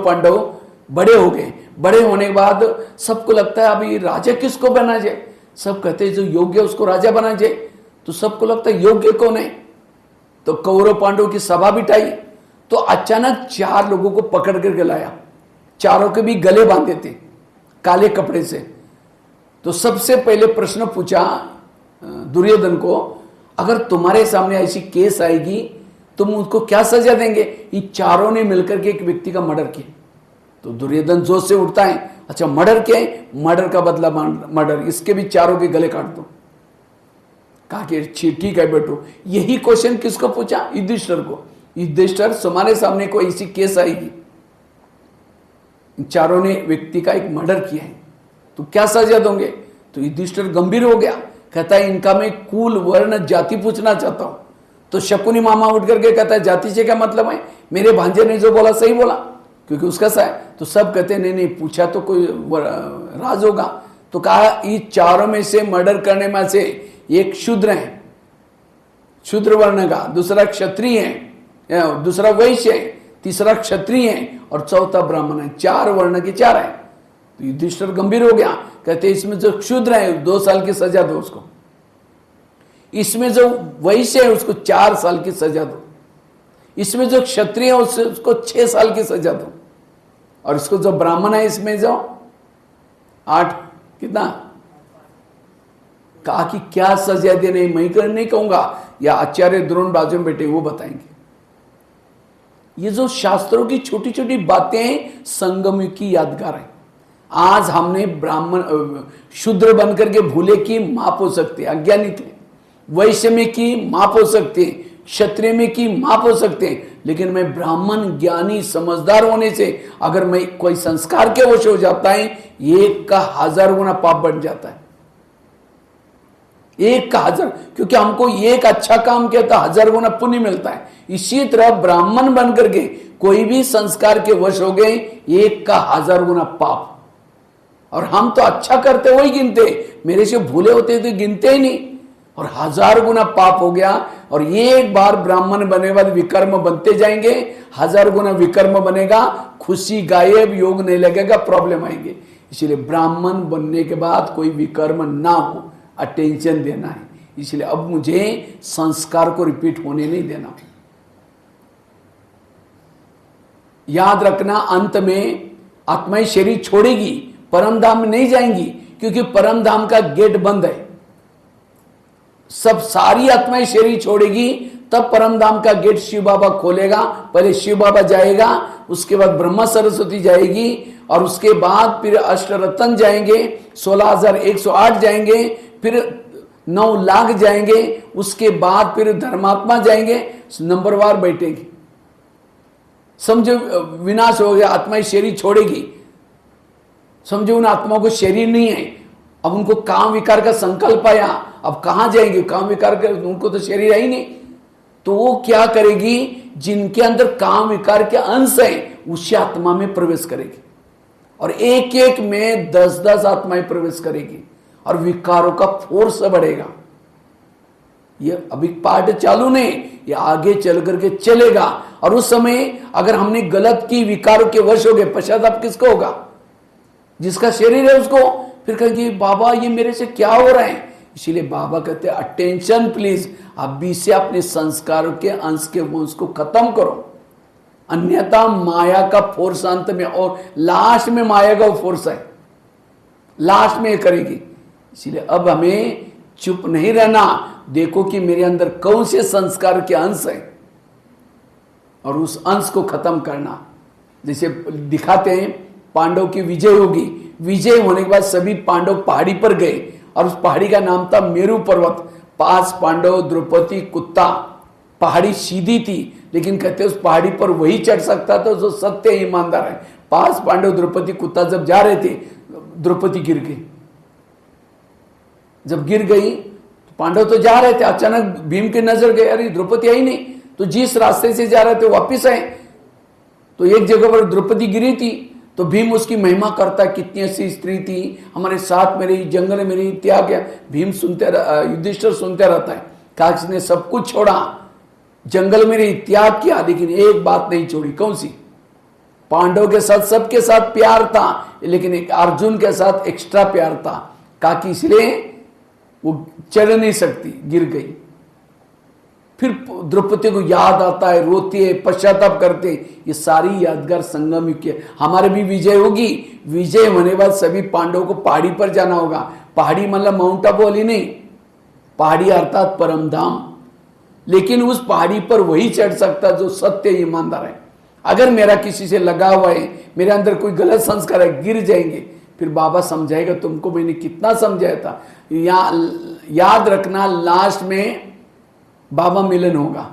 पांडव बड़े हो गए, बड़े होने के बाद सबको लगता है अभी राजा किसको बना जाए? सब कहते हैं जो योग्य उसको राजा बना जाए। तो सबको लगता है योग्य कौन है? तो कौरव पांडव की सभा बिठाई, तो अचानक 4 लोगों को पकड़ करके लाया, चारों के भी गले बांधे थे काले कपड़े से। तो सबसे पहले प्रश्न पूछा दुर्योधन को, अगर तुम्हारे सामने ऐसी केस आएगी तुम उनको क्या सजा देंगे? इन चारों ने मिलकर के एक व्यक्ति का मर्डर किया। तो दुर्योधन जोश से उठता है, अच्छा मर्डर क्या है? मर्डर का बदला मर्डर, इसके भी चारों के गले काट दो। कहा कि ठीक है बेटो। यही क्वेश्चन किसको पूछा? युधिष्ठिर को। युधिष्ठिर, तुम्हारे सामने कोई ऐसी केस आएगी, चारों ने व्यक्ति का एक मर्डर किया है, तो क्या सजा दोगे? तो युधिष्ठिर गंभीर हो गया, कहता है इनका मैं कुल वर्ण जाति पूछना चाहता हूं। तो शकुनी मामा उठ करके कहता है जाति से क्या मतलब है? मेरे भांजे ने जो बोला सही बोला, क्योंकि उसका सा है। तो सब कहते हैं नहीं पूछा तो कोई राज होगा। तो कहा ये चारों में से मर्डर करने में से एक शूद्र है, शूद्र वर्ण का, दूसरा क्षत्रिय है, दूसरा वैश्य है, तीसरा क्षत्रिय है और चौथा ब्राह्मण है। 4 वर्ण के 4 है। तो युधिष्ठिर गंभीर हो गया, कहते इसमें जो क्षुद्र है 2 साल की सजा दो उसको, इसमें जो वैश्य है उसको 4 साल की सजा दो, इसमें जो क्षत्रिय है उसको 6 साल की सजा दो, और इसको जो ब्राह्मण है इसमें जो 8 कितना? कहा कि क्या सजा देने, मैं कर नहीं कहूंगा, या आचार्य द्रोण बाजू में बैठे वो बताएंगे। ये जो शास्त्रों की छोटी छोटी बातें संगम की यादगार है। आज हमने ब्राह्मण शूद्र बनकर के भूले की माप हो सकती है, अज्ञानी थे, वैश्य में की माप हो सकते हैं, क्षत्रिय में की माप हो सकते हैं, लेकिन मैं ब्राह्मण ज्ञानी समझदार होने से अगर मैं कोई संस्कार के वश हो जाता है, 1 का 1000 गुना पाप बढ़ जाता है। 1 का 1000, क्योंकि हमको एक अच्छा काम किया तो 1000 गुना पुण्य मिलता है। इसी तरह ब्राह्मण बनकर के कोई भी संस्कार के वश हो गए, 1 का 1000 गुना पाप। और हम तो अच्छा करते वही गिनते, मेरे से भूले होते तो गिनते ही नहीं, और 1000 गुना पाप हो गया। और एक बार ब्राह्मण बने बाद विकर्म बनते जाएंगे, 1000 गुना विकर्म बनेगा, खुशी गायब, योग नहीं लगेगा, प्रॉब्लम आएंगे। इसलिए ब्राह्मण बनने के बाद कोई विकर्म ना हो, अटेंशन देना है। इसलिए अब मुझे संस्कार को रिपीट होने नहीं देना। याद रखना, अंत में आत्माएं शरीर छोड़ेगी, परम धाम में नहीं जाएंगी, क्योंकि परम धाम का गेट बंद है। सब सारी आत्माएं शरीर छोड़ेगी, तब परम धाम का गेट शिव बाबा खोलेगा। पहले शिव बाबा जाएगा, उसके बाद ब्रह्मा सरस्वती जाएगी, और उसके बाद फिर अष्टरत्न जाएंगे, 16,108 जाएंगे, फिर 9 लाख जाएंगे, उसके बाद फिर धर्मात्मा जाएंगे, नंबरवार बैठेगी। समझो विनाश हो गया, आत्मा शरीर छोड़ेगी। समझो उन आत्माओं को शरीर नहीं है, अब उनको काम विकार का संकल्प आया, अब कहां जाएंगे? काम विकार का उनको तो शरीर है ही नहीं। तो वो क्या करेगी? जिनके अंदर काम विकार के अंश है उसी आत्मा में प्रवेश करेगी, और एक एक में 10-10 आत्माएं प्रवेश करेगी, और विकारों का फोर्स बढ़ेगा। ये अभी पाठ चालू नहीं, ये आगे चल करके चलेगा। और उस समय अगर हमने गलत की, विकारों के वश हो गए, पश्चाताप किसको होगा? जिसका शरीर है उसको। फिर कहेंगे बाबा ये मेरे से क्या हो रहा है? इसीलिए बाबा कहते हैं अटेंशन प्लीज, अभी से अपने संस्कारों के अंश के वंश को खत्म करो, अन्यथा माया का फोर्स अंत में, और लास्ट में माया का फोर्स है, लास्ट में करेगी। इसीलिए अब हमें चुप नहीं रहना, देखो कि मेरे अंदर कौन से संस्कार के अंश है, और उस अंश को खत्म करना। जैसे दिखाते हैं पांडव की विजय होगी, विजय होने के बाद सभी पांडव पहाड़ी पर गए, और उस पहाड़ी का नाम था मेरु पर्वत। 5 पांडव, द्रौपदी, कुत्ता। पहाड़ी सीधी थी, लेकिन कहते उस पहाड़ी पर वही चढ़ सकता था जो सत्य ईमानदार है। 5 पांडव, द्रौपदी, कुत्ता जब जा रहे थे, द्रौपदी गिर गई। जब गिर गई तो पांडव तो जा रहे थे, अचानक भीम की नजर गई, अरे द्रौपदी आई नहीं, तो जिस रास्ते से जा रहे थे वापिस आए, तो एक जगह पर द्रौपदी गिरी थी। तो भीम उसकी महिमा करता है, कितनी अच्छी स्त्री थी, हमारे साथ मेरे जंगल में मेरी त्याग गया। भीम सुनते, युधिष्ठिर सुनते रहता है, काश ने सब कुछ छोड़ा, जंगल में मेरी त्याग किया, लेकिन एक बात नहीं छोड़ी। कौन सी? पांडव के साथ सबके साथ प्यार था, लेकिन एक अर्जुन के साथ एक्स्ट्रा प्यार था, काकि इसलिए वो चढ़ नहीं सकती, गिर गई। फिर द्रौपदी को याद आता है, रोती है, पश्चाताप करते। ये सारी यादगार संगम युग की है। हमारे भी विजय होगी, विजय होने बाद सभी पांडवों को पहाड़ी पर जाना होगा। पहाड़ी मतलब माउंट आबू ही नहीं, पहाड़ी अर्थात परम धाम। लेकिन उस पहाड़ी पर वही चढ़ सकता जो सत्य ईमानदार है। अगर मेरा किसी से लगा हुआ है, मेरे अंदर कोई गलत संस्कार है, गिर जाएंगे। फिर बाबा समझाएगा, तुमको मैंने कितना समझाया था। याद रखना, लास्ट में बाबा मिलन होगा,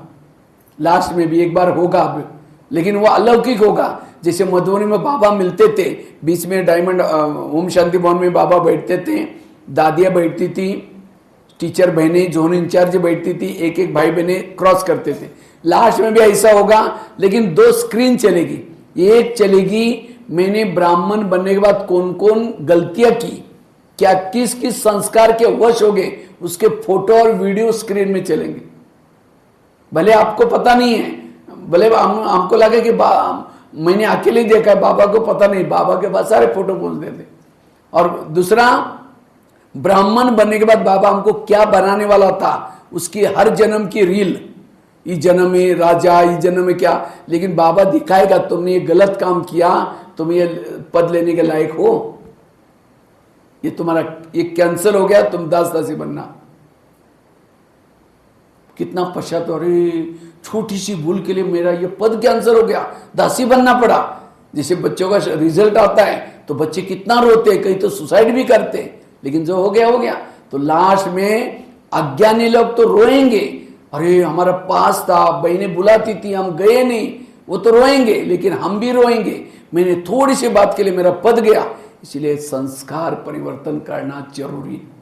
लास्ट में भी एक बार होगा अब, लेकिन वो अलौकिक होगा। जैसे मधुबनी में बाबा मिलते थे, बीच में डायमंड ओम शांति भवन में बाबा बैठते थे, दादियाँ बैठती थी, टीचर बहनें, जोन इंचार्ज बैठती थी, एक एक भाई बहने क्रॉस करते थे। लास्ट में भी ऐसा होगा, लेकिन 2 स्क्रीन चलेगी। एक चलेगी मैंने ब्राह्मण बनने के बाद कौन कौन गलतियां की, क्या किस किस संस्कार के वश हो गए, उसके फोटो और वीडियो स्क्रीन में चलेंगे। भले आपको पता नहीं है, भले हमको लगे कि मैंने अकेले देखा है, बाबा को पता नहीं, बाबा के पास सारे फोटो पहुंच देते। और दूसरा, ब्राह्मण बनने के बाद बाबा हमको क्या बनाने वाला था, उसकी हर जन्म की रील, इस जन्म में राजा, इस जन्म में क्या, लेकिन बाबा दिखाएगा तुमने ये गलत काम किया, तुम ये पद लेने के लायक हो, ये तुम्हारा ये कैंसिल हो गया, तुम दास-दासी बनना। कितना पश्चात, अरे छोटी सी भूल के लिए मेरा ये पद कैंसिल हो गया, दासी बनना पड़ा। जैसे बच्चों का रिजल्ट आता है तो बच्चे कितना रोते हैं, कई तो सुसाइड भी करते हैं, लेकिन जो हो गया हो गया। तो लास्ट में अज्ञानी लोग तो रोएंगे, अरे हमारा पास था, बहनें बुलाती थी, हम गए नहीं, वो तो रोएंगे, लेकिन हम भी रोएंगे, मैंने थोड़ी सी बात के लिए मेरा पद गया। इसलिए संस्कार परिवर्तन करना जरूरी है।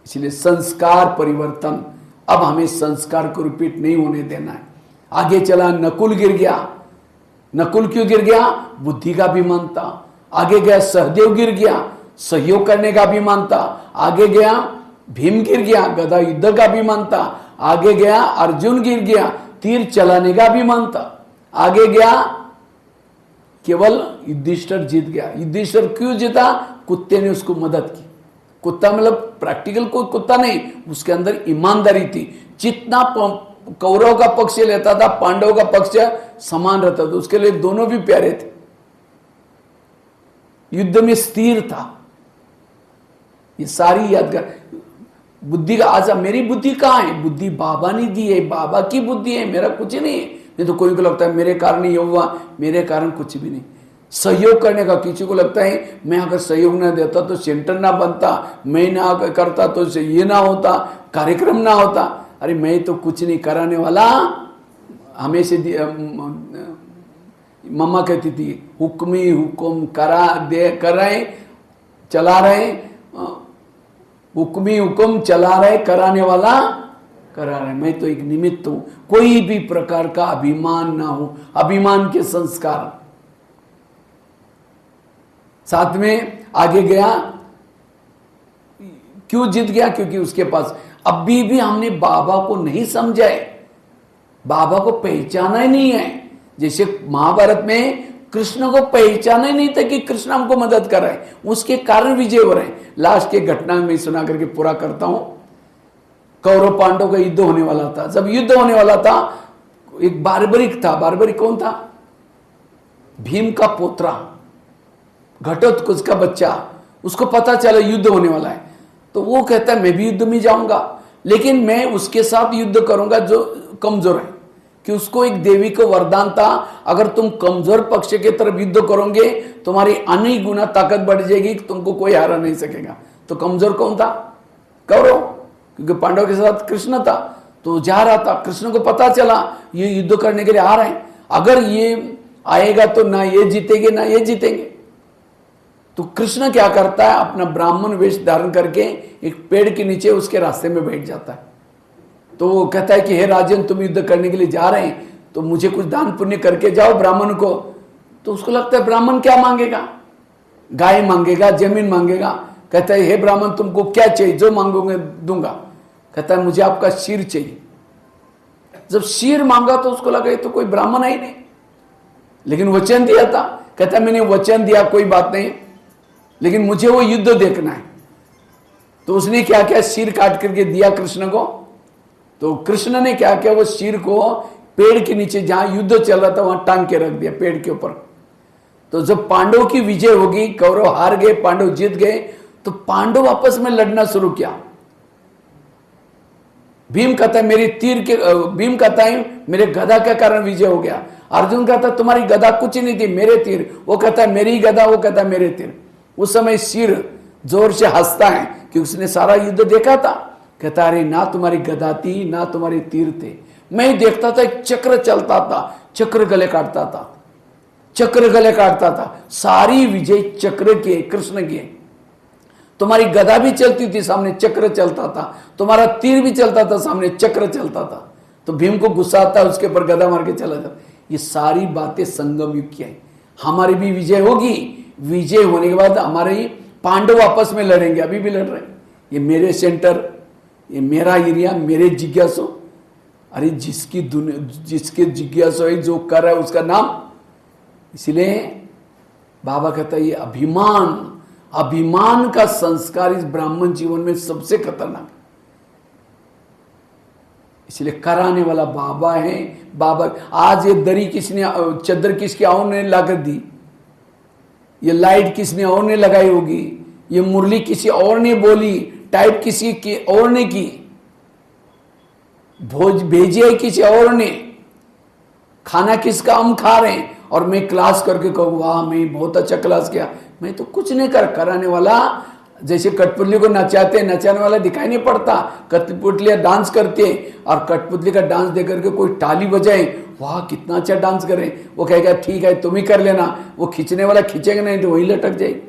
इसलिए संस्कार परिवर्तन, अब हमें संस्कार को रिपीट नहीं होने देना है। आगे चला, नकुल गिर गया। नकुल क्यों गिर गया? बुद्धि का अभिमान था। आगे गया सहदेव गिर गया, सहयोग करने का अभिमान था। आगे गया भीम गिर गया, गदा युद्ध का अभिमान था। आगे गया अर्जुन गिर गया, तीर चलाने का अभिमान था। आगे गया केवल युधिष्ठिर जीत गया। युधिष्ठिर क्यों जीता? कुत्ते ने उसको मदद की। कुत्ता मतलब प्रैक्टिकल कोई कुत्ता नहीं, उसके अंदर ईमानदारी थी। जितना कौरव का पक्ष लेता था, पांडव का पक्ष समान रहता था, उसके लिए दोनों भी प्यारे थे। युद्ध में स्थिर था। ये सारी यादगार बुद्धि का, आज मेरी बुद्धि कहाँ है? बुद्धि बाबा ने दी है, बाबा की बुद्धि है, मेरा कुछ नहीं है। नहीं तो कोई को लगता है मेरे कारण ये हुआ, मेरे कारण कुछ भी नहीं। सहयोग करने का, किसी को लगता है मैं अगर सहयोग ना देता तो सेंटर ना बनता, मैं ना करता तो ये ना होता, कार्यक्रम ना होता। अरे मैं तो कुछ नहीं कराने वाला, हमेशा मम्मा कहती थी हुक्म ही हुक्म करा दे, कर रहे चला रहे, हुक्म ही हुक्म चला रहे, कराने वाला करा रहे, मैं तो एक निमित्त हूं। कोई भी प्रकार का अभिमान ना हो, अभिमान के संस्कार। साथ में आगे गया, क्यों जीत गया? क्योंकि उसके पास अभी भी हमने बाबा को नहीं समझा है, बाबा को पहचाना ही नहीं है। जैसे महाभारत में कृष्ण को पहचाना ही नहीं था कि कृष्ण हमको मदद कर रहे हैं, उसके कारण विजय हो रहे हैं। लास्ट के घटना में सुना करके पूरा करता हूं। कौरव पांडव का युद्ध होने वाला था। जब युद्ध होने वाला था, एक बार्बरिक था। बार्बरिक कौन था? भीम का पोत्रा, घटोत्कच का बच्चा। उसको पता चला युद्ध होने वाला है, तो वो कहता है मैं भी युद्ध में जाऊंगा, लेकिन मैं उसके साथ युद्ध करूंगा जो कमजोर है। कि उसको एक देवी को वरदान था, अगर तुम कमजोर पक्ष के तरफ युद्ध करोगे तुम्हारी अनेक गुना ताकत बढ़ जाएगी, तुमको कोई हरा नहीं सकेगा। तो कमजोर कौन था? कौरव, क्योंकि पांडव के साथ कृष्ण था। तो जा रहा था, कृष्ण को पता चला ये युद्ध करने के लिए आ रहे हैं, अगर ये आएगा तो ना ये जीतेंगे ना ये जीतेंगे। तो कृष्ण क्या करता है, अपना ब्राह्मण वेश धारण करके एक पेड़ के नीचे उसके रास्ते में बैठ जाता है। तो वो कहता है कि हे राजन, तुम युद्ध करने के लिए जा रहे हैं तो मुझे कुछ दान पुण्य करके जाओ ब्राह्मण को। तो उसको लगता है ब्राह्मण क्या मांगेगा, गाय मांगेगा, जमीन मांगेगा। कहता है हे ब्राह्मण तुमको क्या चाहिए, जो मांगोगे दूंगा। कहता है मुझे आपका सिर चाहिए। जब सिर मांगा तो उसको लगा ये तो कोई ब्राह्मण ही नहीं, लेकिन वचन दिया था। कहता है मैंने वचन दिया, कोई बात नहीं, लेकिन मुझे वो युद्ध देखना है। तो उसने क्या किया, सिर काट करके दिया कृष्ण को। तो कृष्ण ने क्या किया, वो सिर को पेड़ के नीचे जहां युद्ध चल रहा था वहां टांग के रख दिया, पेड़ के ऊपर। तो जब पांडव की विजय होगी, कौरव हार गए, पांडव जीत गए, तो पांडव आपस में लड़ना शुरू किया। भीम कहता है मेरी तीर के, भीम कहता है मेरे गदा के कारण विजय हो गया। अर्जुन कहता है तुम्हारी गदा कुछ नहीं थी, मेरे तीर। वो कहता है मेरी गदा, वो कहता है मेरे तीर। उस समय सिर जोर से हंसता है कि उसने सारा युद्ध देखा था। कहता अरे ना तुम्हारी गदा थी ना तुम्हारे तीर थे, मैं देखता था एक चक्र चलता था, चक्र गले काटता था, चक्र गले काटता था। सारी विजय चक्र के, कृष्ण के। तुम्हारी गदा भी चलती थी, सामने चक्र चलता था, तुम्हारा तीर भी चलता था, सामने चक्र चलता था। तो भीम को गुस्सा आता है, उसके ऊपर गदा मार के चला जाता। ये सारी बातें संगम युग की है। हमारी भी विजय होगी, विजय होने के बाद हमारे पांडव आपस में लड़ेंगे, अभी भी लड़ रहे हैं। ये मेरे सेंटर, ये मेरा एरिया, मेरे जिज्ञासु। अरे जिसके जिज्ञासु है, जो कर रहा है उसका नाम। इसलिए बाबा कहता है ये अभिमान, अभिमान का संस्कार इस ब्राह्मण जीवन में सबसे खतरनाक है। इसलिए कराने वाला बाबा है। बाबा आज ये दरी किसने, चद्दर किसकी और ने लाकर दी, ये लाइट किसने और ने लगाई होगी, ये मुरली किसी और ने बोली, टाइप किसी की और ने की, भोज भेजी है किसी और ने, खाना किसका हम खा रहे हैं। और मैं क्लास करके कहूँ वाह मैं बहुत अच्छा क्लास किया, मैं तो कुछ नहीं कराने वाला। जैसे कठपुतली को नचाते, नचाने वाला दिखाई नहीं पड़ता। कठपुतलियां डांस करते और कठपुतली का डांस देख करके कोई ताली बजाए, वाह कितना अच्छा डांस करे, वो कहेगा ठीक है तुम ही कर लेना, वो खींचने वाला खींचेगा नहीं तो वही लटक जाएगी।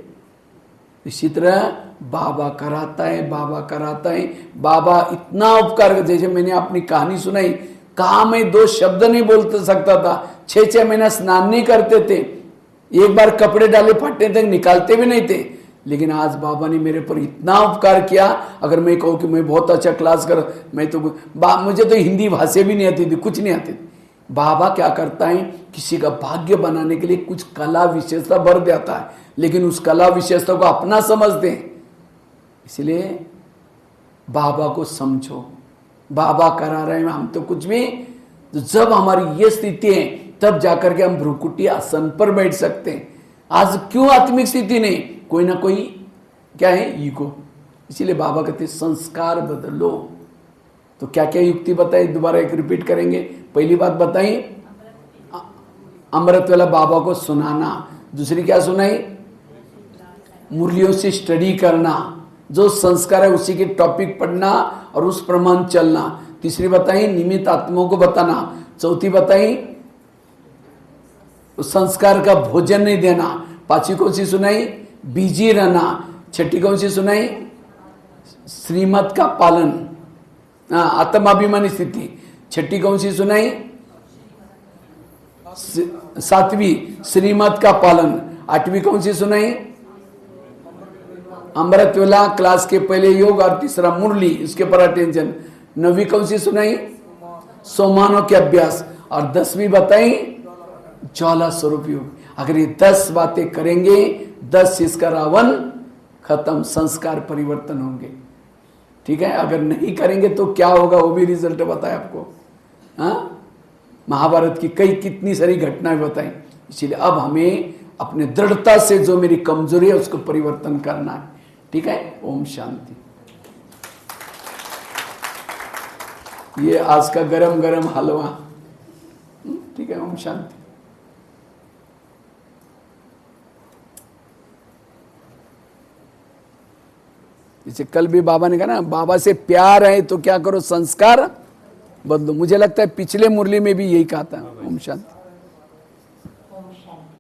इसी तरह बाबा कराता है, बाबा कराता है। बाबा इतना उपकार, जैसे मैंने अपनी कहानी सुनाई, कहा मैं 2 शब्द नहीं बोल सकता था, 6-6 महीना स्नान नहीं करते थे, एक बार कपड़े डाले फटने तक निकालते भी नहीं थे। लेकिन आज बाबा ने मेरे पर इतना उपकार किया। अगर मैं कहूँ कि मैं बहुत अच्छा क्लास कर, मैं तो मुझे तो हिंदी भाषा भी नहीं आती थी, कुछ नहीं आती थी। बाबा क्या करता है, किसी का भाग्य बनाने के लिए कुछ कला विशेषता भर देता है, लेकिन उस कला विशेषता को अपना समझते हैं। इसलिए बाबा को समझो, बाबा करा रहे हैं, हम तो कुछ भी। तो जब हमारी ये स्थिति है तब जाकर के हम भ्रुकुटी आसन पर बैठ सकते हैं। आज क्यों आत्मिक स्थिति नहीं, कोई ना कोई क्या है, ईगो। इसीलिए बाबा कहते संस्कार बदलो। तो क्या क्या युक्ति बताई, दोबारा एक रिपीट करेंगे। पहली बात बताई अमृत वाला बाबा को सुनाना। दूसरी क्या सुनाई, मुरलियों से स्टडी करना, जो संस्कार है उसी के टॉपिक पढ़ना और उस प्रमाण चलना। तीसरी बताई निमित्त आत्माओं को बताना, चौथी बताई संस्कार का भोजन नहीं देना, पांचवी कौन सी सुनाई बिजी रहना, छठी कौन सी सुनाई श्रीमत का पालन, आत्माभिमानी स्थिति, छठी कौन सी सुनाई सातवीं श्रीमत का पालन, आठवीं कौन सी सुनाई अमृत वेला क्लास के पहले योग और तीसरा मुरली उसके पर अटेंशन, नवीं कौन सी सुनाई सोमानों के अभ्यास और 10वीं बताई ज्वाला स्वरूप योग। अगर ये 10 बातें करेंगे 10 इसका रावण खत्म, संस्कार परिवर्तन होंगे। ठीक है, अगर नहीं करेंगे तो क्या होगा वो भी रिजल्ट बताए आपको। हाँ, महाभारत की कितनी सारी घटनाएं बताई। इसीलिए अब हमें अपने दृढ़ता से जो मेरी कमजोरी है उसको परिवर्तन करना है। ठीक है, ओम शांति। ये आज का गरम गरम हलवा। ठीक है, ओम शांति। जैसे कल भी बाबा ने कहा ना, बाबा से प्यार है तो क्या करो संस्कार बदलो। मुझे लगता है पिछले मुरली में भी यही कहा था। ओम शांति।